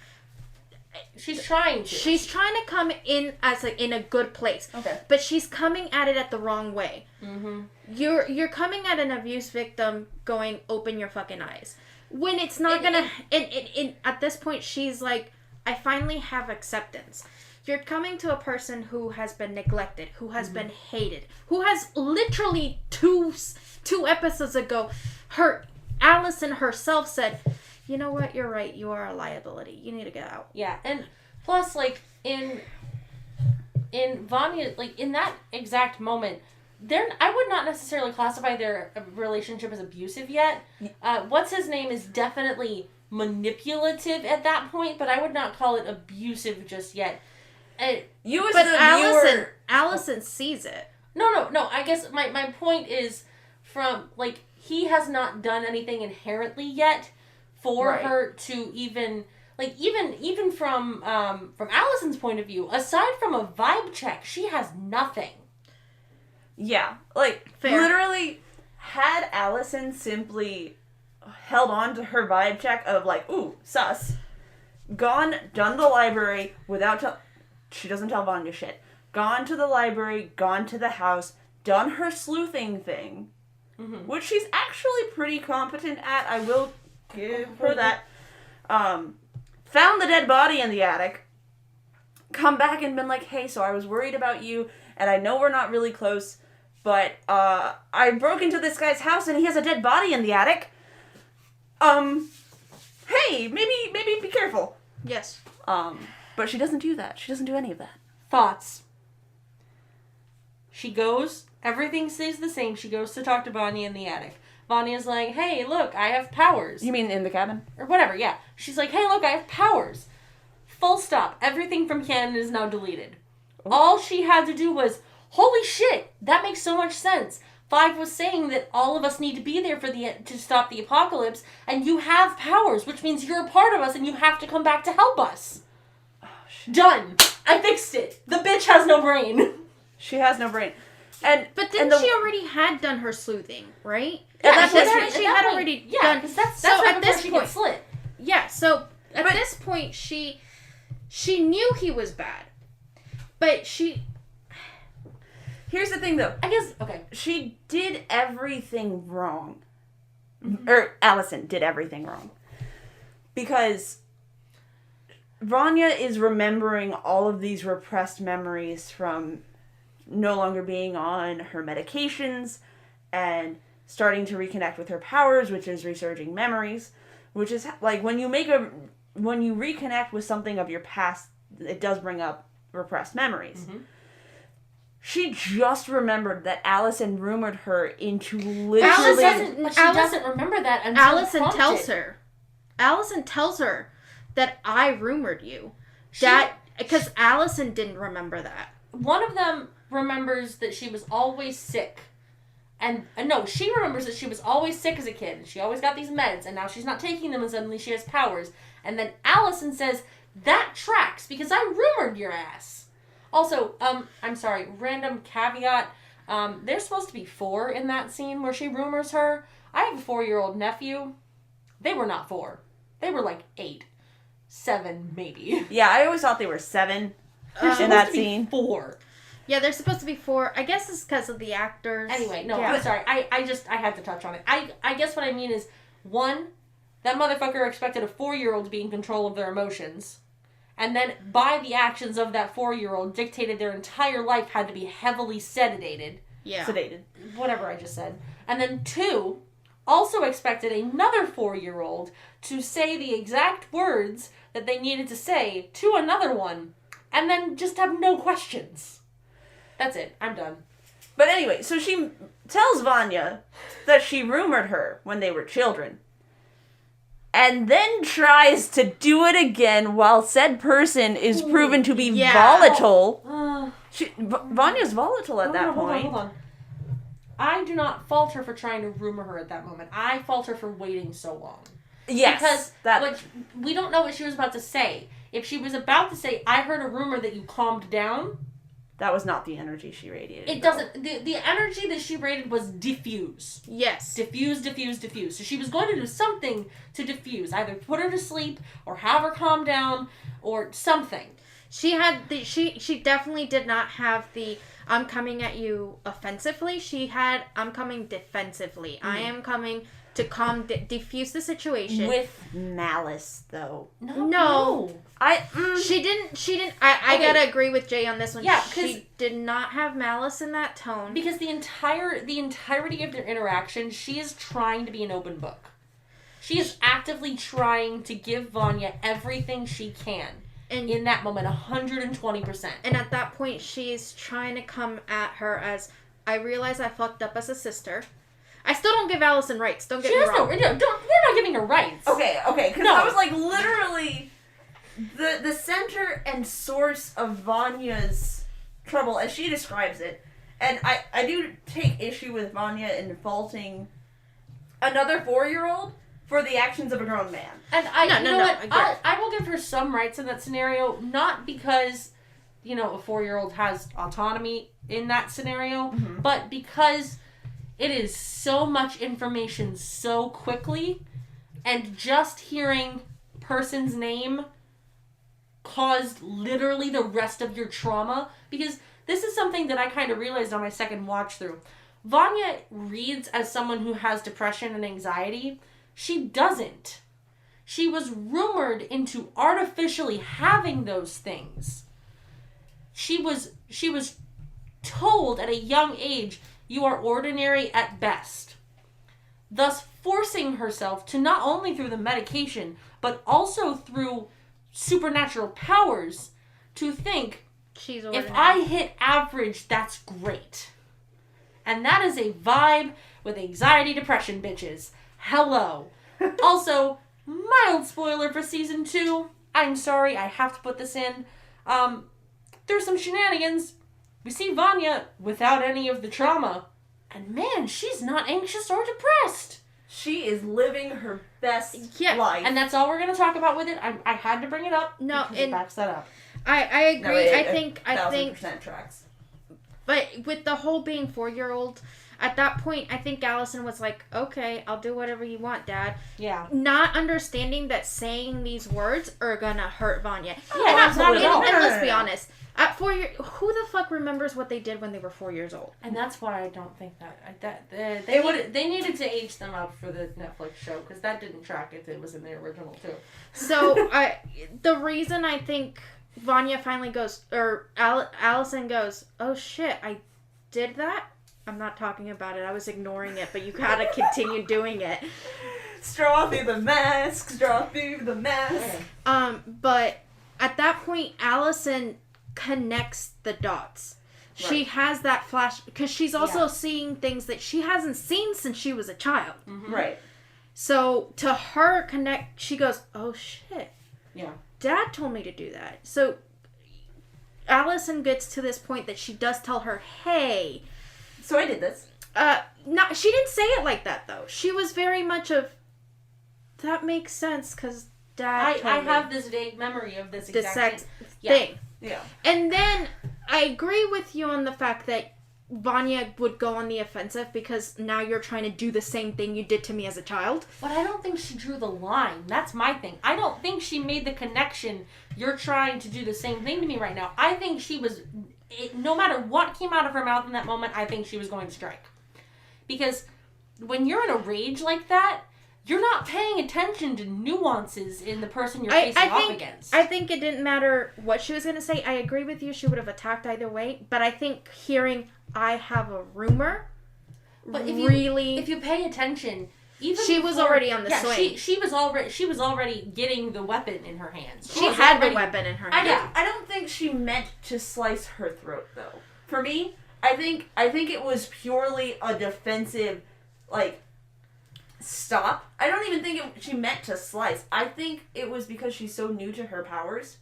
She's trying to. She's trying to come in as in a good place. Okay. But she's coming at it at the wrong way. Mm-hmm. You're coming at an abuse victim going, open your fucking eyes. When it's not gonna... At this point, she's like, I finally have acceptance. You're coming to a person who has been neglected, who has been hated, who has literally two episodes ago, Allison herself said, you know what, you're right, you are a liability. You need to get out. Yeah, and plus, like, in Vanya, like, in that exact moment, I would not necessarily classify their relationship as abusive yet. What's his name is definitely manipulative at that point, but I would not call it abusive just yet. Allison sees it. No. I guess my point is from, like, he has not done anything inherently yet for her to even, like, even from Allison's point of view, aside from a vibe check, she has nothing. Yeah, like, Fair. Literally, had Allison simply held on to her vibe check of, like, ooh, sus, done the library without she doesn't tell Vanya shit, gone to the library, gone to the house, done her sleuthing thing, which she's actually pretty competent at, I will give her that, found the dead body in the attic, come back and been like, hey, so I was worried about you, and I know we're not really close, but I broke into this guy's house and he has a dead body in the attic. Hey, maybe be careful. Yes. But she doesn't do that. She doesn't do any of that. Thoughts. She goes, everything stays the same. She goes to talk to Vanya in the attic. Vanya's like, hey, look, I have powers. You mean in the cabin? Or whatever, yeah. She's like, hey, look, I have powers. Full stop. Everything from canon is now deleted. Oh. All she had to do was, holy shit, that makes so much sense. 5 was saying that all of us need to be there to stop the apocalypse, and you have powers, which means you're a part of us, and you have to come back to help us. Oh, shit. Done. I fixed it. The bitch has no brain. She has no brain. But then she already had done her sleuthing, right? Yeah, she had already done. Because that's so right at before this she point, gets slit. Yeah. So at this point, she knew he was bad, but she. Here's the thing, though. I guess okay. She did everything wrong, or Allison did everything wrong, because Vanya is remembering all of these repressed memories from no longer being on her medications and starting to reconnect with her powers, which is resurging memories, which is like when you reconnect with something of your past, it does bring up repressed memories. Mm-hmm. She just remembered that Allison rumored her into literally... She doesn't remember that until Allison tells her. Allison tells her that I rumored you. Because Allison didn't remember that. One of them remembers that she was always sick. And no, she remembers that she was always sick as a kid. And she always got these meds, and now she's not taking them, and suddenly she has powers. And then Allison says, that tracks, because I rumored your ass. Also, I'm sorry, random caveat. There's supposed to be 4 in that scene where she rumors her. I have a 4-year-old nephew. They were not 4. They were like 8. 7, maybe. Yeah, I always thought they were 7 in that scene. 4. Yeah, they're supposed to be 4. I guess it's because of the actors. Anyway, no, I'm sorry. I had to touch on it. I guess what I mean is, 1, that motherfucker expected a 4-year-old to be in control of their emotions. and then by the actions of that 4-year-old dictated their entire life had to be heavily sedated. Yeah. Sedated. Whatever I just said. And then 2, also expected another 4-year-old to say the exact words that they needed to say to another one, and then just have no questions. That's it. I'm done. But anyway, so she tells Vanya that she rumored her when they were children. And then tries to do it again while said person is proven to be volatile. Vanya's volatile at that point. Hold on. I do not fault her for trying to rumor her at that moment. I fault her for waiting so long. Yes. Because we don't know what she was about to say. If she was about to say, I heard a rumor that you calmed down. That was not the energy she radiated. It doesn't. The energy that she radiated was diffuse. Yes. Diffuse. So she was going to do something to diffuse. Either put her to sleep or have her calm down or something. She had she definitely did not have the I'm coming at you offensively. She had I'm coming defensively. I am coming to diffuse the situation with malice, though. No. She didn't. I gotta agree with Jay on this one. Yeah, she did not have malice in that tone. Because the entirety of their interaction, she is trying to be an open book. She is actively trying to give Vanya everything she can. And in that moment, 120%. And at that point, she's trying to come at her as, I realize I fucked up as a sister. I still don't give Allison rights. Don't get me wrong. We're not giving her rights. Okay. Because I was like, literally, the center and source of Vanya's trouble, as she describes it, and I do take issue with Vanya in faulting another 4-year-old for the actions of a grown man. And I will give her some rights in that scenario, not because, a 4-year-old has autonomy in that scenario, but because it is so much information so quickly, and just hearing person's name caused literally the rest of your trauma, because this is something that I kind of realized on my second watch through. Vanya reads as someone who has depression and anxiety. She doesn't. She was rumored into artificially having those things. She was told at a young age, you are ordinary at best. Thus forcing herself to not only through the medication, but also through supernatural powers to think, if I hit average, that's great. And that is a vibe with anxiety depression, bitches. Hello. Also, mild spoiler for season 2. I'm sorry, I have to put this in. There's some shenanigans. We see Vanya without any of the trauma. And man, she's not anxious or depressed. She is living her best life. And that's all we're going to talk about with it. I had to bring it up because it backs that up. I agree. I think 1,000% tracks. But with the whole being 4-year-old, at that point, I think Allison was like, okay, I'll do whatever you want, Dad. Yeah. Not understanding that saying these words are gonna hurt Vanya. Yeah, and let's be honest. At 4 years, who the fuck remembers what they did when they were 4 years old? And that's why I don't think they needed to age them up for the Netflix show, because that didn't track if it was in the original too. So the reason I think Vanya finally goes, or Allison goes, oh shit, I did that? I'm not talking about it. I was ignoring it, but you gotta continue doing it. Straw through the mask. But at that point, Allison connects the dots. Right. She has that flash, because she's also seeing things that she hasn't seen since she was a child. Mm-hmm. Right. So to her connect, she goes, oh shit. Yeah. Dad told me to do that. So Allison gets to this point that she does tell her, hey. So I did this. No, she didn't say it like that, though. She was very much of, that makes sense, because Dad told me. I have this vague memory of this exact thing. Yeah. And then I agree with you on the fact that Vanya would go on the offensive because now you're trying to do the same thing you did to me as a child. But I don't think she drew the line. That's my thing. I don't think she made the connection, you're trying to do the same thing to me right now. I think she was, no matter what came out of her mouth in that moment, I think she was going to strike. Because when you're in a rage like that, you're not paying attention to nuances in the person you're facing off against. I think it didn't matter what she was going to say. I agree with you. She would have attacked either way. But I think hearing, I have a rumor, but if you pay attention, even she was already on the swing. She was already getting the weapon in her hands. She had the weapon in her hands. I don't think she meant to slice her throat, though. For me, I think it was purely a defensive, like, stop. I don't even think she meant to slice. I think it was because she's so new to her powers.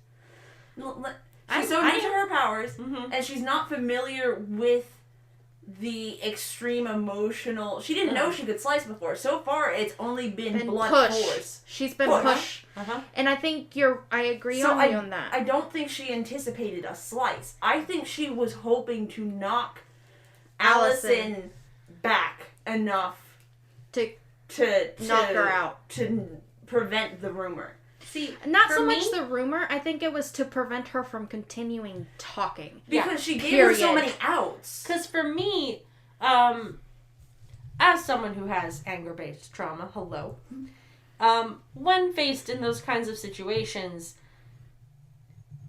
She's so new to her powers, and she's not familiar with the extreme emotional... She didn't know she could slice before. So far, it's only been blunt force. She's been pushed. And I think I agree on that. I don't think she anticipated a slice. I think she was hoping to knock Allison back enough to knock her out. To prevent the rumor. See, not so much the rumor. I think it was to prevent her from continuing talking. Because she gave her so many outs. Because for me, as someone who has anger-based trauma, when faced in those kinds of situations,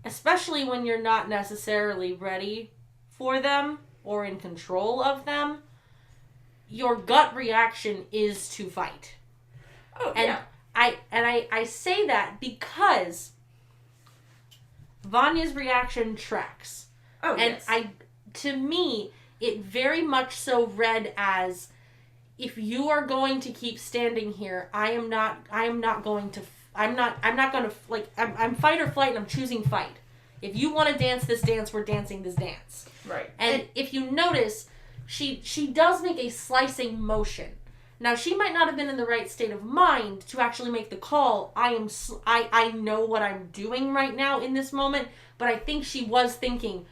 especially when you're not necessarily ready for them or in control of them, your gut reaction is to fight. Oh, and yeah. I say that because Vanya's reaction tracks. Oh, and yes. To me, it very much so read as, if you are going to keep standing here, I'm fight or flight, and I'm choosing fight. If you want to dance this dance, we're dancing this dance. Right. And if you notice, she does make a slicing motion. Now, she might not have been in the right state of mind to actually make the call. I know what I'm doing right now in this moment, but I think she was thinking,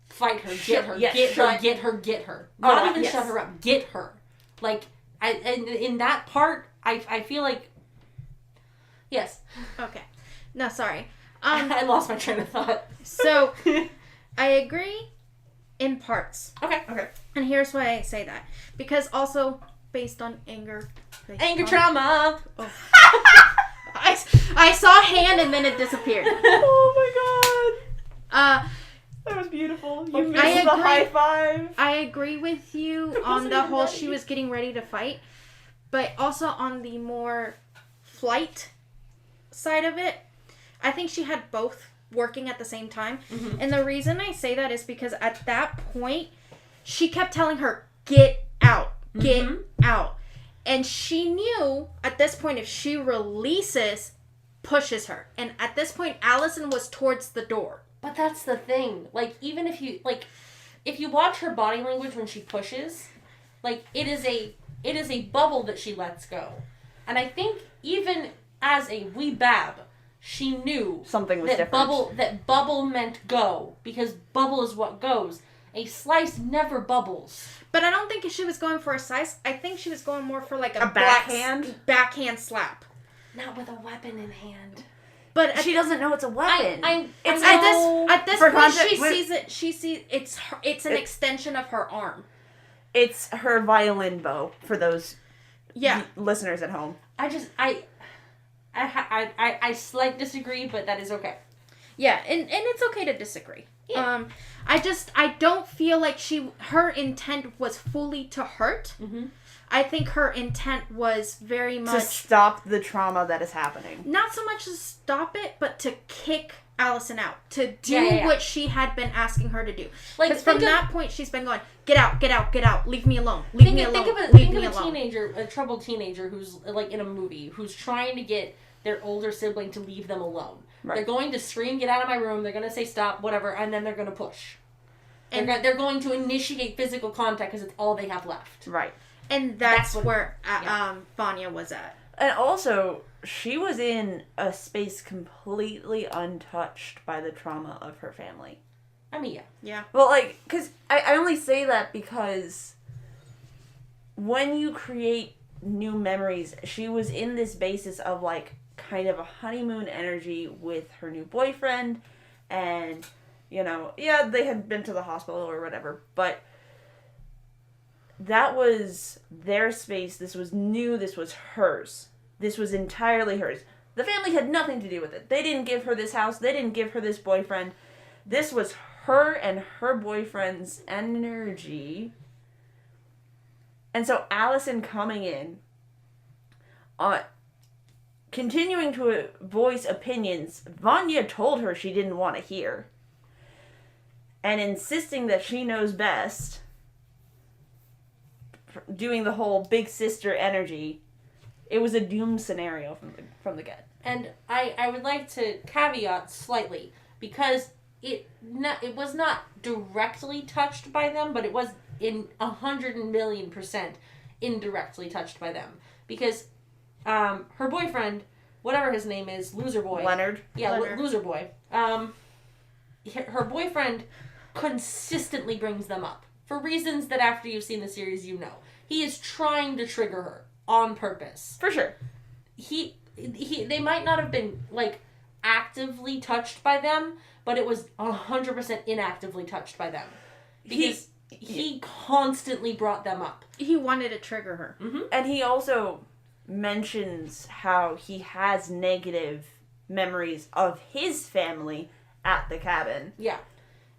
fight her, get her, get her. Not even shut her up, get her. Like, and in that part, I feel like, yes. Okay. No, sorry. I lost my train of thought. So, I agree in parts. Okay. And here's why I say that. Because also... based on anger trauma. Oh. I saw a hand and then it disappeared. Oh my god. That was beautiful. You missed the high five. I agree with you on the whole she was getting ready to fight, but also on the more flight side of it, I think she had both working at the same time. And the reason I say that is because at that point she kept telling her, get out. Get out. And she knew at this point if she releases, pushes her. And at this point, Allison was towards the door. But that's the thing. Like, even if you watch her body language when she pushes, like, it is a bubble that she lets go. And I think even as a wee bab, she knew something was different. Bubble meant go, because bubble is what goes. A slice never bubbles. But I don't think she was going for a slice. I think she was going more for like a backhand slap. Not with a weapon in hand. But she doesn't know it's a weapon. At this point, she sees it. She sees it's an extension of her arm. It's her violin bow for those listeners at home. I slight disagree, but that is okay. Yeah, and it's okay to disagree. Yeah. I don't feel like her intent was fully to hurt. I think her intent was very much... to stop the trauma that is happening. Not so much to stop it, but to kick Allison out. To do what she had been asking her to do. Because from that point, she's been going, get out, get out, get out. Leave me alone. Leave me alone. Think of a teenager, a troubled teenager who's like in a movie, who's trying to get their older sibling to leave them alone. Right. They're going to scream, get out of my room, they're going to say stop, whatever, and then they're going to push. And they're going to initiate physical contact because it's all they have left. Right. And that's where Vanya was at. And also, she was in a space completely untouched by the trauma of her family. I mean, yeah. Well, like, because I only say that because when you create new memories, she was in this basis of, like, kind of a honeymoon energy with her new boyfriend, and, you know, they had been to the hospital or whatever, but that was their space. This was new. This was hers. this was entirely hers. The family had nothing to do with it. They didn't give her this house. They didn't give her this boyfriend. This was her and her boyfriend's energy. And so Allison coming in, continuing to voice opinions Vanya told her she didn't want to hear, and insisting that she knows best, doing the whole big sister energy, it was a doomed scenario from the get. And I would like to caveat slightly, because it was not directly touched by them, but it was in 100,000,000% indirectly touched by them. Because her boyfriend, whatever his name is, Loser Boy. Leonard. Yeah, Leonard. Loser Boy. Her boyfriend consistently brings them up. For reasons that after you've seen the series, you know. He is trying to trigger her on purpose. For sure. They might not have been, like, actively touched by them, but it was 100% inactively touched by them. Because he constantly brought them up. He wanted to trigger her. Mm-hmm. And he also mentions how he has negative memories of his family at the cabin. Yeah.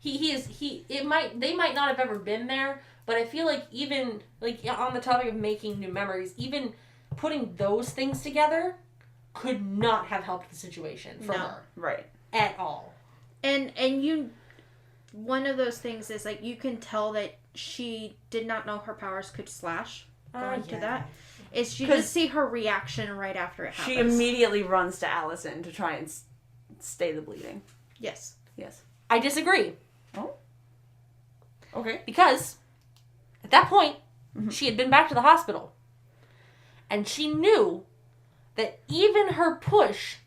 They might not have ever been there, but I feel like even, like, on the topic of making new memories, even putting those things together could not have helped the situation for her. Right. At all. And you, one of those things is, like, you can tell that she did not know her powers could slash going to that. Is you just see her reaction right after it happens. She immediately runs to Allison to try and stay the bleeding. Yes. Yes. I disagree. Oh? Okay. Because at that point, she had been back to the hospital. And she knew that even her push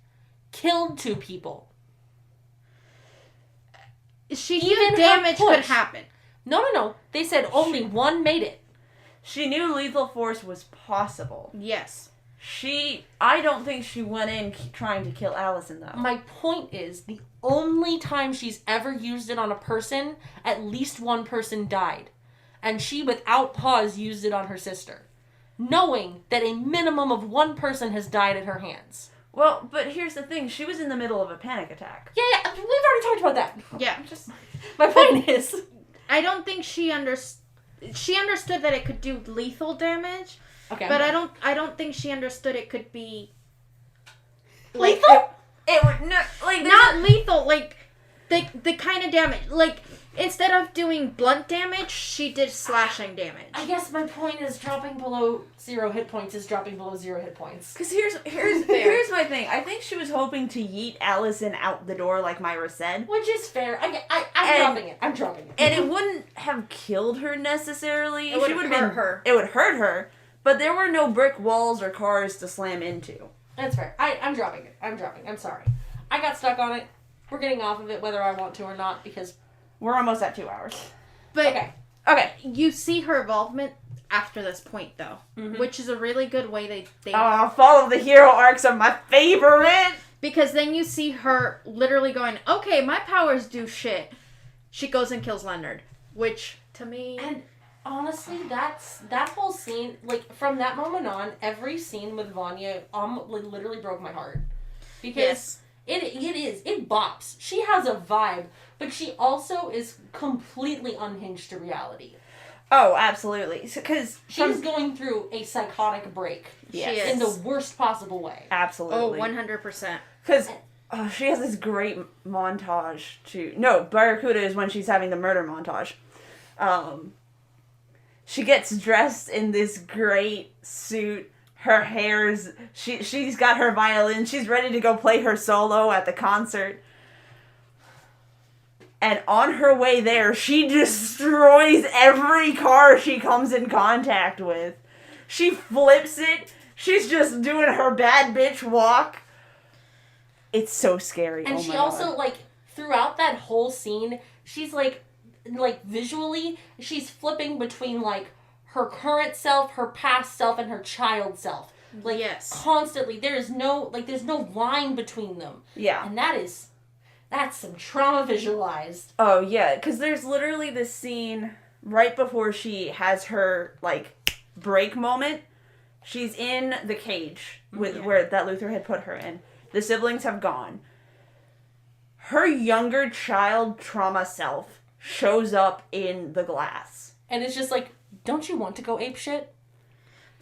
killed 2 people. She knew damage could happen. No. They said only one made it. She knew lethal force was possible. Yes. I don't think she went in trying to kill Allison, though. My point is, the only time she's ever used it on a person, at least one person died. And she, without pause, used it on her sister. Knowing that a minimum of 1 person has died at her hands. Well, but here's the thing. She was in the middle of a panic attack. Yeah, we've already talked about that. Yeah. My point is, I don't think she understood that it could do lethal damage. Okay. But I don't think she understood it could be lethal. It would not lethal, like the kind of damage. Like, instead of doing blunt damage, she did slashing damage. I guess my point is dropping below 0 hit points is dropping below 0 hit points. Because here's my thing. I think she was hoping to yeet Allison out the door, like Mayra said. Which is fair. I'm dropping it. I'm dropping it. And it wouldn't have killed her necessarily. It would hurt her. It would hurt her. But there were no brick walls or cars to slam into. That's fair. I'm dropping it. I'm sorry. I got stuck on it. We're getting off of it whether I want to or not because we're almost at 2 hours. But okay. You see her involvement after this point, though, which is a really good way they follow the hero arcs are my favorite. Because then you see her literally going, okay, my powers do shit. She goes and kills Leonard, which to me. And honestly, that whole scene, like, from that moment on, every scene with Vanya literally broke my heart. Because it bops. She has a vibe, but she also is completely unhinged to reality. Oh, absolutely. Because she's going through a psychotic break. Yes. In the worst possible way. Absolutely. Oh, 100%. Because she has this great montage Barracuda is when she's having the murder montage. She gets dressed in this great suit. Her hair's... She's got her violin. She's ready to go play her solo at the concert. And on her way there, she destroys every car she comes in contact with. She flips it. She's just doing her bad bitch walk. It's so scary. And she also, like, throughout that whole scene, she's, like visually, she's flipping between, like, her current self, her past self, and her child self. Like, constantly. There's no line between them. Yeah. And that's some trauma visualized. Oh, yeah, because there's literally this scene right before she has her, like, break moment. She's in the cage where that Luther had put her in. The siblings have gone. Her younger child trauma self shows up in the glass. And it's just like, don't you want to go ape shit?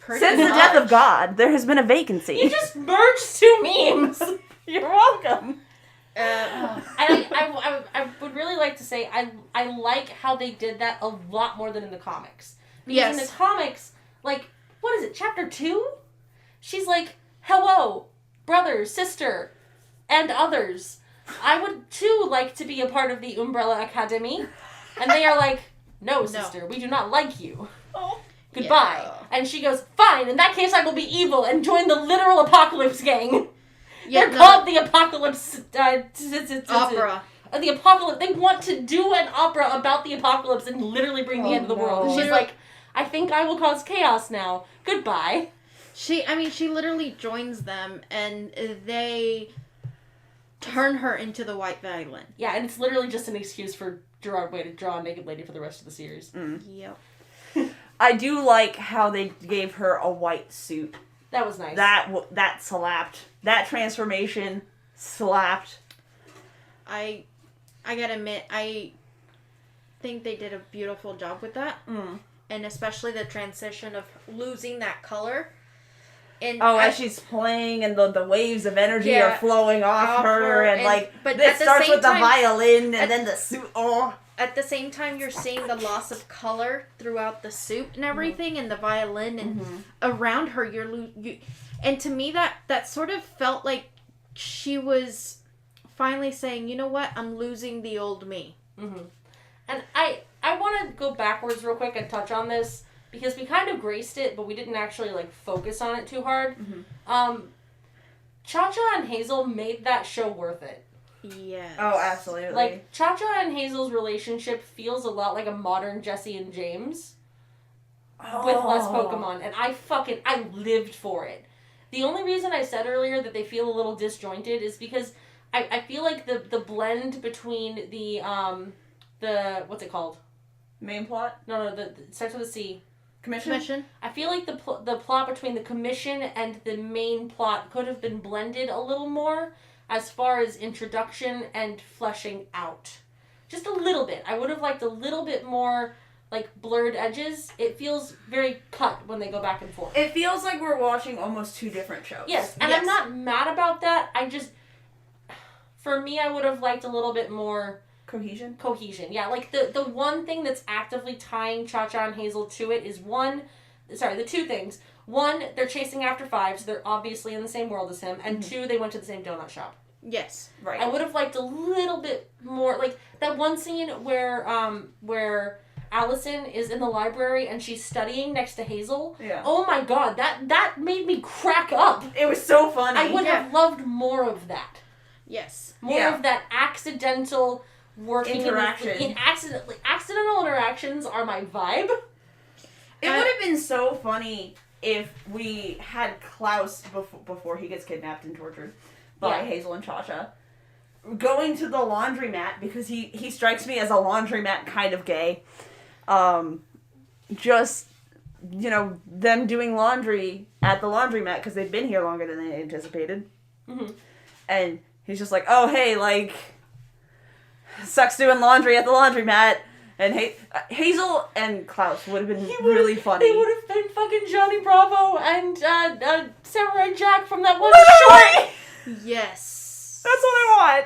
Since the death of God, there has been a vacancy. You just merged two memes. You're welcome. I would really like to say I like how they did that a lot more than in the comics. Because in the comics, like, what is it, chapter 2? She's like, hello, brother, sister, and others. I would too like to be a part of the Umbrella Academy. And they are like, no, sister, we do not like you. Oh. Goodbye. Yeah. And she goes, fine, in that case I will be evil and join the literal Apocalypse Gang. Yeah, they're called the Apocalypse... Opera. The Apocalypse... They want to do an opera about the apocalypse and literally bring the end of the world. And she's like, I think I will cause chaos now. Goodbye. She literally joins them and they turn her into the White Violin. Yeah, and it's literally just an excuse for Gerard Way to draw a naked lady for the rest of the series. Yep. I do like how they gave her a white suit. That was nice. That slapped. That transformation slapped. I gotta admit, I think they did a beautiful job with that. And especially the transition of losing that color. And as she's playing and the waves of energy are flowing off her and like, but it starts with the violin and then the suit. Oh. At the same time, you're seeing the loss of color throughout the suit and everything, and the violin, and around her, and to me, that sort of felt like she was finally saying, you know what, I'm losing the old me. And I want to go backwards real quick and touch on this, because we kind of graced it, but we didn't actually, like, focus on it too hard. Cha-Cha and Hazel made that show worth it. Yes. Oh, absolutely. Like, Cha-Cha and Hazel's relationship feels a lot like a modern Jesse and James with less Pokemon, and I lived for it. The only reason I said earlier that they feel a little disjointed is because I feel like the blend between the what's it called? Main plot? No, it starts with a C. Commission? I feel like the plot between the commission and the main plot could have been blended a little more as far as introduction and fleshing out. Just a little bit. I would have liked a little bit more, like, blurred edges. It feels very cut when they go back and forth. It feels like we're watching almost two different shows. Yes, and I'm not mad about that. For me, I would have liked a little bit more... Cohesion, yeah. Like, the one thing that's actively tying Cha-Cha and Hazel to it is the two things. One, they're chasing after 5, so they're obviously in the same world as him. And 2, they went to the same donut shop. Yes. Right. I would have liked a little bit more, like, that one scene where Allison is in the library and she's studying next to Hazel. Yeah. Oh my god, that made me crack up. It was so funny. I would have loved more of that. Yes. More of that accidental working interaction. Accidental interactions are my vibe. It would have been so funny if we had Klaus before he gets kidnapped and tortured by Hazel and Cha-Cha going to the laundromat, because he strikes me as a laundromat kind of gay. Just, them doing laundry at the laundromat because they've been here longer than they anticipated. And he's just like, oh, hey, like, sucks doing laundry at the laundromat. And Hazel and Klaus would have been really funny. They would have been fucking Johnny Bravo and Samurai Jack from that one short. Yes. That's what I want.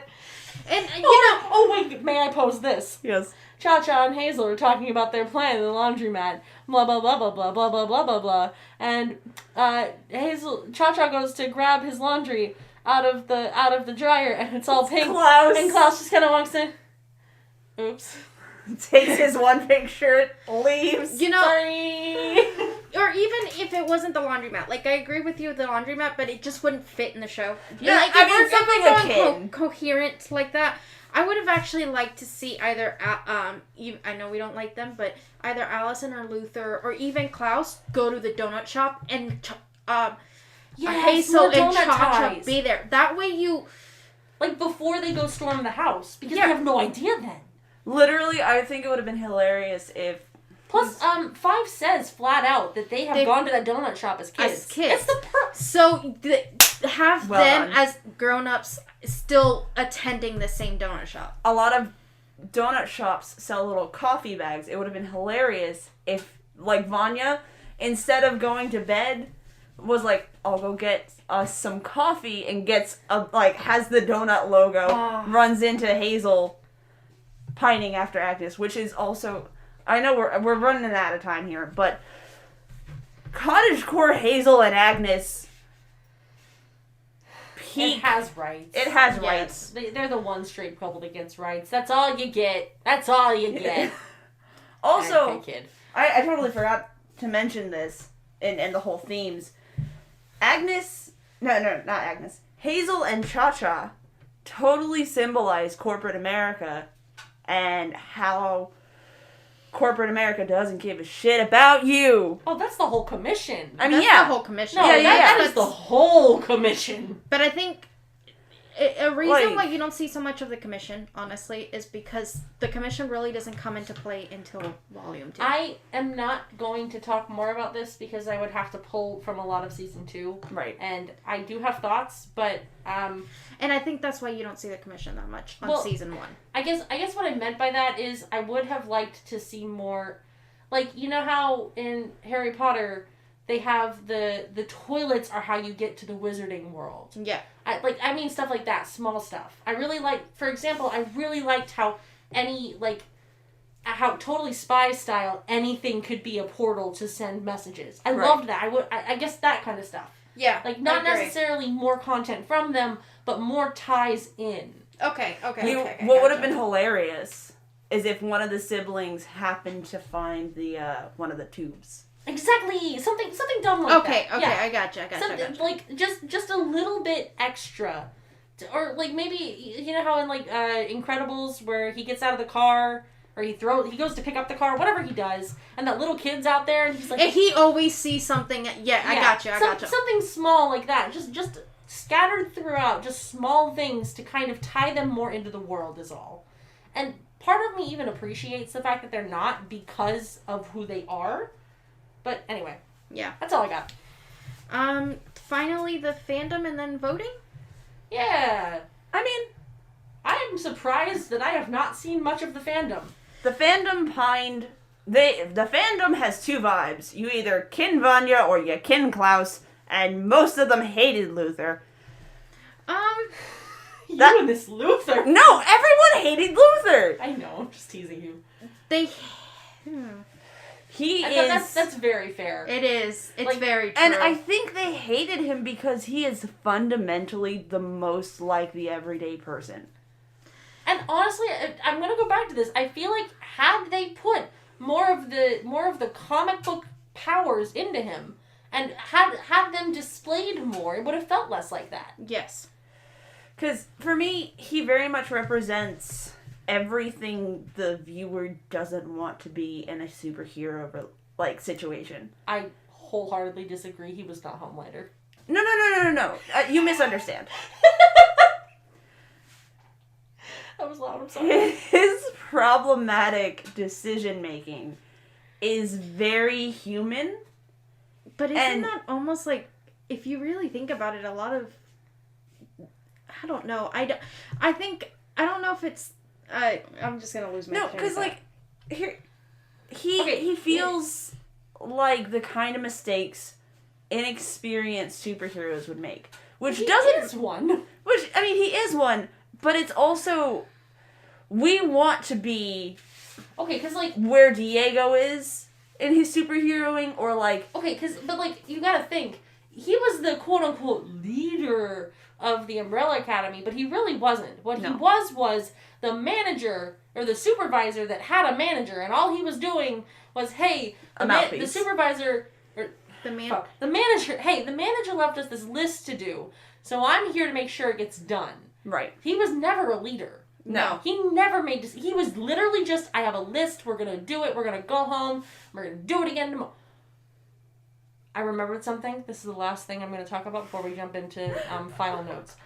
And, oh wait, may I pose this? Yes. Cha-Cha and Hazel are talking about their plan in the laundromat. Blah, blah, blah, blah, blah, blah, blah, blah, blah, blah. And Cha-Cha goes to grab his laundry out of the dryer, and it's all pink. Klaus. And Klaus just kind of walks in. Oops. Takes his one pink shirt, leaves. Sorry. Or even if it wasn't the laundromat. Like, I agree with you with the laundromat, but it just wouldn't fit in the show. Yeah, like, something akin. Coherent like that. I would have actually liked to see either, I know we don't like them, but either Allison or Luther, or even Klaus, go to the donut shop and Hazel and Cha-Cha be there. That way you... Like, before they go storm the house, because they have no idea then. Literally, I think it would have been hilarious if... Plus, 5 says flat out that they have gone to that donut shop as kids. It's the So have Well them done. as grown-ups still attending the same donut shop. A lot of donut shops sell little coffee bags. It would have been hilarious if, like, Vanya, instead of going to bed, was like, I'll go get us some coffee, and gets, has the donut logo, runs into Hazel, pining after Agnes, which is also... I know we're running out of time here, but cottagecore Hazel and Agnes... It has rights. It has rights. They're the one straight couple that gets rights. That's all you get. That's all you get. Also, okay, kid. I totally forgot to mention this in the whole themes. Agnes... No, not Agnes. Hazel and Cha-Cha totally symbolize corporate America and how... corporate America doesn't give a shit about you. Oh, that's the whole commission. I mean, That's the whole commission. No, that is the whole commission. But I think a reason why you don't see so much of the commission, honestly, is because the commission really doesn't come into play until Volume 2. I am not going to talk more about this because I would have to pull from a lot of Season 2. Right. And I do have thoughts, but... and I think that's why you don't see the commission that much on Season 1. I guess what I meant by that is I would have liked to see more... Like, you know how in Harry Potter... They have the toilets are how you get to the wizarding world. Yeah. I mean stuff like that, small stuff. I really for example, I really liked how how totally spy style anything could be a portal to send messages. I loved that. I guess that kind of stuff. Yeah. Like not necessarily more content from them, but more ties in. Okay. What would have been hilarious is if one of the siblings happened to find the one of the tubes. Exactly, something dumb like that. Okay, yeah. I gotcha. Like just a little bit extra, or like maybe you know how in like Incredibles where he gets out of the car or he goes to pick up the car, whatever he does, and that little kid's out there and he's like, and he always sees something. Yeah, I gotcha. Something small like that, just scattered throughout, just small things to kind of tie them more into the world is all. And part of me even appreciates the fact that they're not because of who they are. But anyway, yeah, that's all I got. Finally, the fandom and then voting. Yeah, I mean, I am surprised that I have not seen much of the fandom. The fandom the fandom has two vibes. You either kin Vanya or you kin Klaus, and most of them hated Luther. You and this Luther. No, everyone hated Luther. I know, I'm just teasing you. That's very fair. It is. It's very true. And I think they hated him because he is fundamentally the most like the everyday person. And honestly, I'm gonna go back to this. I feel like had they put more of the comic book powers into him and had them displayed more, it would have felt less like that. Yes. Because for me, he very much represents everything the viewer doesn't want to be in a superhero situation. I wholeheartedly disagree. He was not Homelander. No. You misunderstand. That was loud. I'm sorry. His problematic decision making is very human. But isn't that almost like, if you really think about it, a lot of, I don't know. I don't know if it's. I'm just gonna lose my. No, because he feels like the kind of mistakes inexperienced superheroes would make, which he doesn't. Is one. Which I mean, he is one, but it's also we want to be. Okay, because where Diego is in his superheroing, or but you gotta think he was the quote unquote leader of the Umbrella Academy, but he really wasn't. What he was the manager or the supervisor that had a manager, and all he was doing was, hey, the supervisor or the manager. Hey, the manager left us this list to do, so I'm here to make sure it gets done. Right. He was never a leader. No. He never made this. He was literally just, I have a list, we're gonna do it, we're gonna go home, we're gonna do it again tomorrow. I remembered something. This is the last thing I'm going to talk about before we jump into final notes.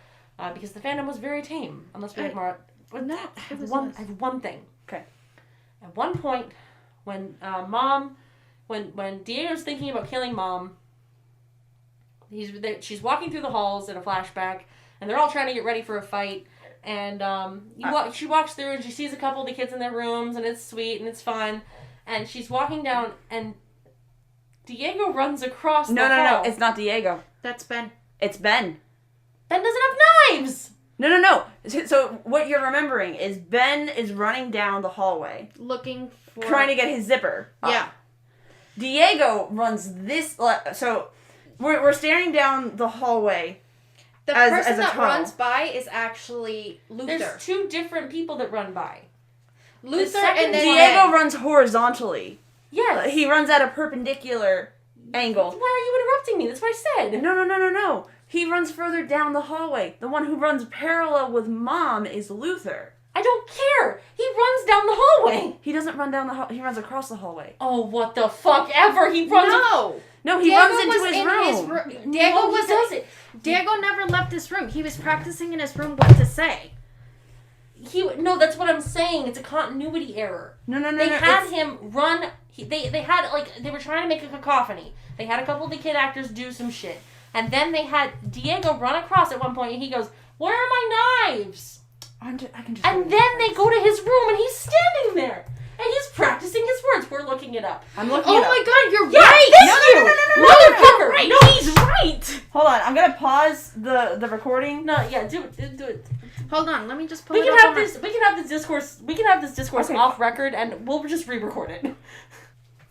Because the fandom was very tame. Unless we have more... I have one thing. Okay. At one point, when when Diego's thinking about killing Mom, she's walking through the halls in a flashback, and they're all trying to get ready for a fight. And she walks through and she sees a couple of the kids in their rooms, and it's sweet and it's fun. And she's walking down, and Diego runs across the hall. No, it's not Diego. That's Ben. It's Ben. Ben doesn't have knives! No. So what you're remembering is Ben is running down the hallway. Looking for... Trying to get his zipper up. Yeah. Diego runs this... So we're staring down the hallway. The person that runs by is actually Luther. There's two different people that run by. Luther and then Diego runs horizontally. Yes. He runs at a perpendicular angle. Why are you interrupting me? That's what I said. No. He runs further down the hallway. The one who runs parallel with Mom is Luther. I don't care. He runs down the hallway. He doesn't run down the hallway. He runs across the hallway. Oh, what the fuck ever. He runs... No, he runs into his room. Diego never left his room. He was practicing in his room what to say. No, that's what I'm saying. It's a continuity error. No. They had him run... They had, they were trying to make a cacophony. They had a couple of the kid actors do some shit. And then they had Diego run across at one point, and he goes, "Where are my knives?" I can just... And then they go to his room, and he's standing there. And he's practicing his words. We're looking it up. I'm looking it up. Oh my god, you're Yeah, right! Motherfucker! Right. No, he's right! Hold on, I'm gonna pause the recording. No, yeah, do it. Hold on, let me just pull We it can up have on my- this. We can have this discourse Okay. off record, and we'll just re-record it.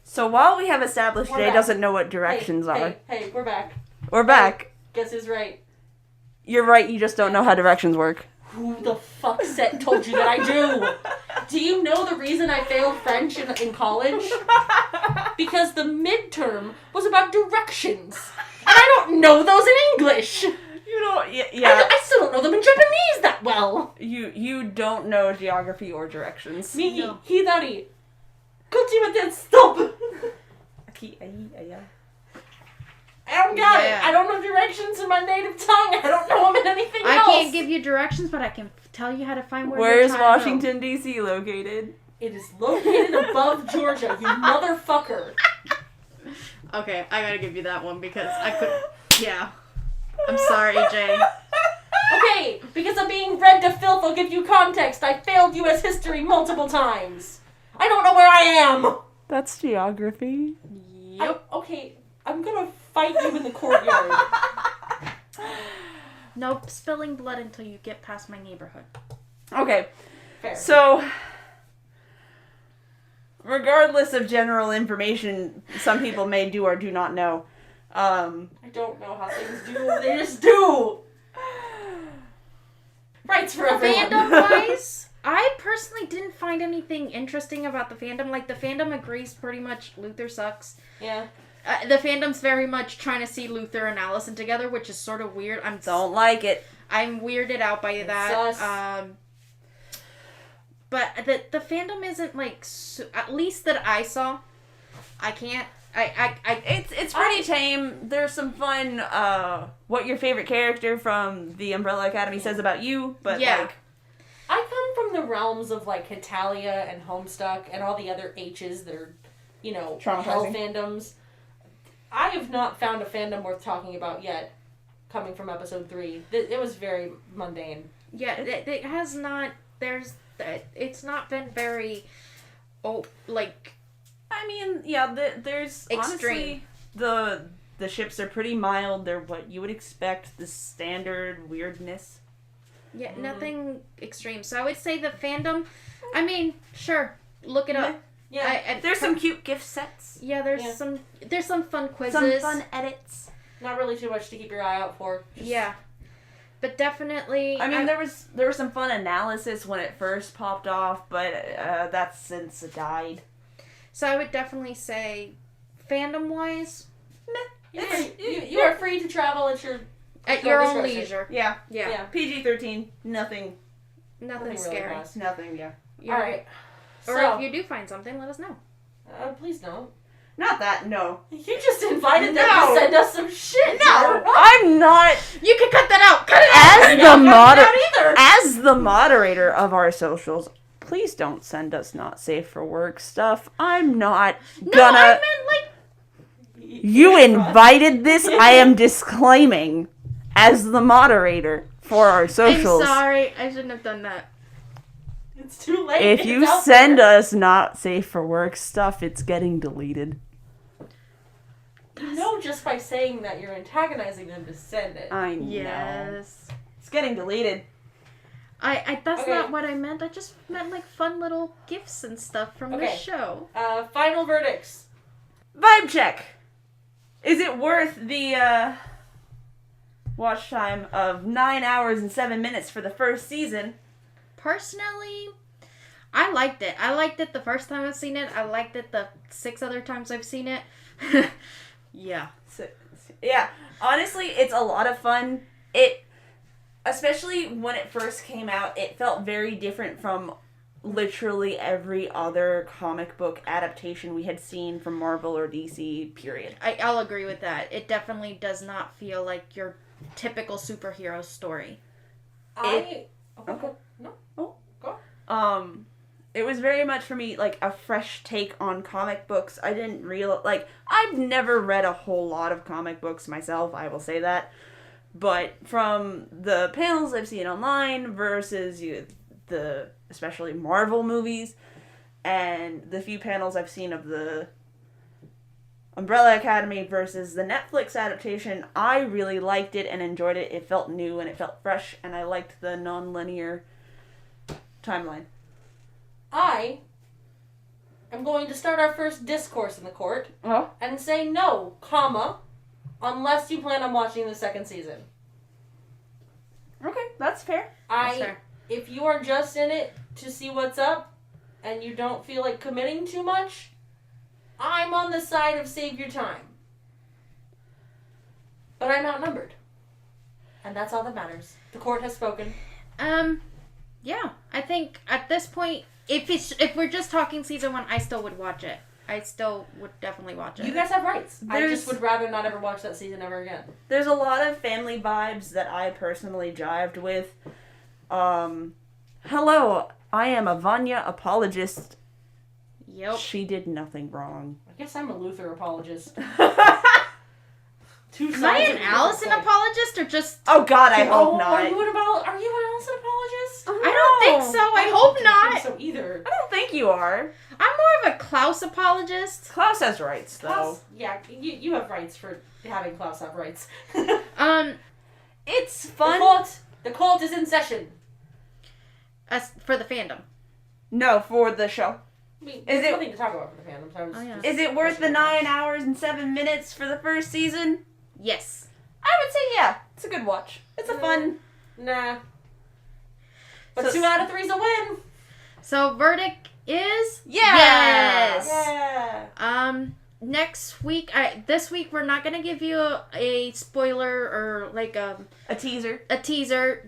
So while we have established We're Jay back. doesn't know what directions are, Hey, we're back. we're back. Guess who's right? You're right. You just don't know how directions work. Who the fuck told you that I do? Do you know the reason I failed French in college? Because the midterm was about directions. And I don't know those in English. You don't... Yeah. I still don't know them in Japanese that well. You don't know geography or directions. Hidari. Kochimate, stop. I don't got it. I don't know directions in my native tongue. I don't know them in anything else. I can't give you directions, but I can tell you how to find where Where's you're trying to go. Washington, D.C. located? It is located above Georgia, you motherfucker. Okay, I gotta give you that one because I could... Yeah. I'm sorry, Jay. Okay, because I'm being read to filth, I'll give you context. I failed U.S. history multiple times. I don't know where I am. That's geography. Yep. Okay, I'm gonna fight you in the courtyard. No spilling blood until you get past my neighborhood. Okay. Fair. So, regardless of general information some people may do or do not know, I don't know how things do. They just do. Rights for everyone. Fandom-wise, I personally didn't find anything interesting about the fandom. Like, the fandom agrees pretty much Luther sucks. Yeah. The fandom's very much trying to see Luther and Allison together, which is sort of weird. don't like it. I'm weirded out by that. Sus. But the fandom isn't like at least that I saw. I can't. It's pretty tame. There's some fun. What your favorite character from the Umbrella Academy says about you, but Yeah. like. I come from the realms of like Hitalia and Homestuck and all the other H's that are, hell Traumatizing. fandoms. I have not found a fandom worth talking about yet. Coming from episode 3, it was very mundane. Yeah, it has not. It's not been very. I mean, yeah. There's Extreme. honestly the ships are pretty mild. They're what you would expect. The standard weirdness. Yeah, nothing extreme. So I would say the fandom. I mean, sure, look it up. Yeah, there's some cute gift sets. Yeah, there's some fun quizzes. Some fun edits. Not really too much to keep your eye out for. Yeah, but definitely. I mean, there was some fun analysis when it first popped off, but that's since died. So I would definitely say, fandom wise, You are free to travel at your own discretion. leisure. Yeah. Yeah. PG-13. Nothing Nothing really scary. fast. Nothing. Yeah. All right. Or So, if you do find something, let us know. please don't. Not that. No. You just invited them No. to send us some shit. No. I'm not. You can cut that out. Cut it out. As the moderator of our socials, please don't send us not safe for work stuff. I'm not No, gonna... I meant like... You invited this. I am disclaiming as the moderator for our socials. I'm sorry. I shouldn't have done that. It's too late. If you send us not safe for work stuff, it's getting deleted. You know, just by saying that, you're antagonizing them to send it. I know. Yes. It's getting deleted. That's Okay. not what I meant. I just meant like fun little gifts and stuff from the show. Final verdicts. Vibe check. Is it worth the watch time of 9 hours and 7 minutes for the first season? Personally, I liked it. I liked it the first time I've seen it. I liked it the 6 other times I've seen it. Yeah. Yeah. Honestly, it's a lot of fun. It, especially when it first came out, it felt very different from literally every other comic book adaptation we had seen from Marvel or DC, period. I'll agree with that. It definitely does not feel like your typical superhero story. It was very much for me like a fresh take on comic books. I didn't I've never read a whole lot of comic books myself, I will say that. But from the panels I've seen online versus the especially Marvel movies and the few panels I've seen of the Umbrella Academy versus the Netflix adaptation, I really liked it and enjoyed it. It felt new and it felt fresh, and I liked the non-linear timeline. I am going to start our first discourse in the court and say no, unless you plan on watching the second season. Okay, that's fair. If you are just in it to see what's up and you don't feel like committing too much, I'm on the side of save your time. But I'm outnumbered. And that's all that matters. The court has spoken. Yeah. I think at this point, if we're just talking season 1, I still would watch it. I still would definitely watch it. You guys have rights. I just would rather not ever watch that season ever again. There's a lot of family vibes that I personally jived with. Hello, I am a Vanya apologist. Yep. She did nothing wrong. I guess I'm a Luther apologist. Am I an Allison apologist or just... Oh God, I hope not. Are you an Allison apologist? I don't think so. I hope not. Think so either. I don't think you are. I'm more of a Klaus apologist. Klaus has rights, though. Klaus, yeah, you have rights for having Klaus have rights. It's fun. The cult is in session. As for the fandom. No, for the show. I mean, there's nothing to talk about for the fandom. So Is it worth the 9 hours and 7 minutes for the first season? Yes. I would say yeah. It's a good watch. It's a fun... Nah. But 2 out of 3's a win. So verdict is... Yes! Yeah! Next week, this week we're not going to give you a spoiler or like a teaser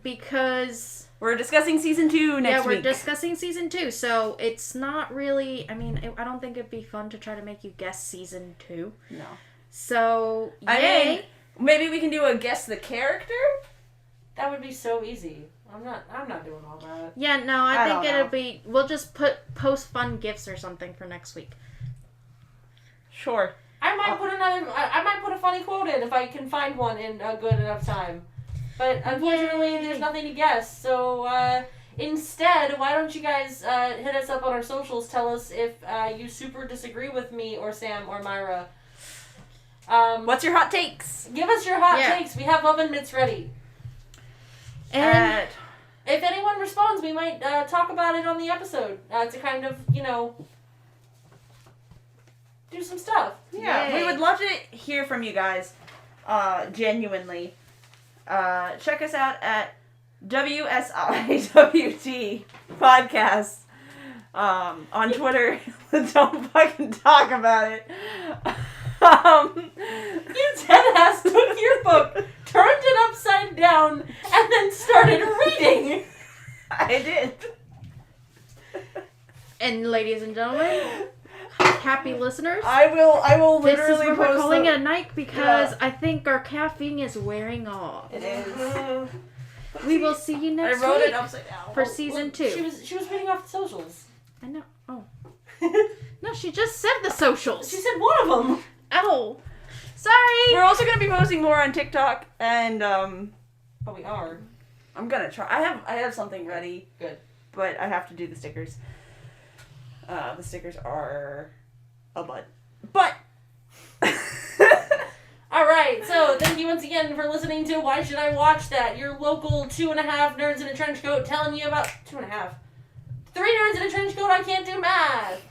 because... We're discussing season 2 next week. Yeah, we're discussing season 2, so it's not really... I mean, I don't think it'd be fun to try to make you guess season 2. No. So, yay. I mean, maybe we can do a guess the character? That would be so easy. I'm not doing all that. Yeah, no, I think it'll be... We'll just post fun gifts or something for next week. Sure. I might put a funny quote in if I can find one in a good enough time. But unfortunately, there's nothing to guess. So instead, why don't you guys hit us up on our socials? Tell us if you super disagree with me or Sam or Mayra. What's your hot takes? Give us your hot takes. We have oven mitts ready. And if anyone responds, we might talk about it on the episode to kind of, do some stuff. Yeah, Yay. we would love to hear from you guys, genuinely. Check us out at wsiwtpodcast on Twitter. Don't fucking talk about it. You deadass took your book, turned it upside down, and then started reading. I did. And ladies and gentlemen, happy listeners. I will literally This is where we're post calling the- it a night because I think our caffeine is wearing off. It is. We will see you I next wrote week it upside down. for season 2. She was reading off the socials. I know. Oh. No, she just said the socials. She said one of them. Oh. Sorry. We're also gonna be posting more on TikTok, and But we are. I'm gonna try. I have something ready. Good. But I have to do the stickers. The stickers are a butt. But. Alright, so thank you once again for listening to Why Should I Watch That? Your local 2.5 nerds in a trench coat telling you about 2.5. 3 nerds in a trench coat, I can't do math.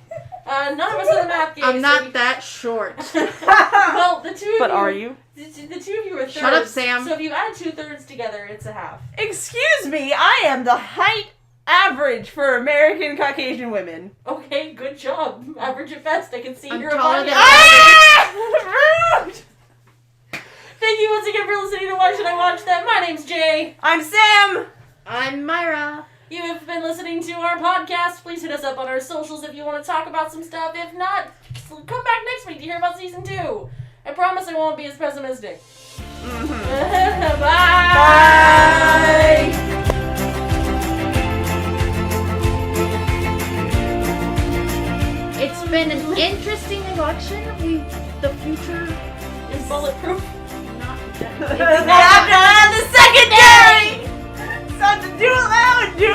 None of us are the math games. I'm not that short. Well, the two of you... But are you? The two of you are thirds. Shut up, Sam. So if you add 2 thirds together, it's a half. Excuse me, I am the height average for American Caucasian women. Okay, good job. Average at best. I can see I'm you're taller a than Rude! Thank you once again for listening to Why Should I Watch That? My name's Jay. I'm Sam. I'm Mayra. You have been listening to our podcast. Please hit us up on our socials if you want to talk about some stuff. If not, come back next week to hear about season 2. I promise I won't be as pessimistic. Mm-hmm. Bye! It's been an interesting election. The future Is bulletproof? After the secondary! So to do it loud, do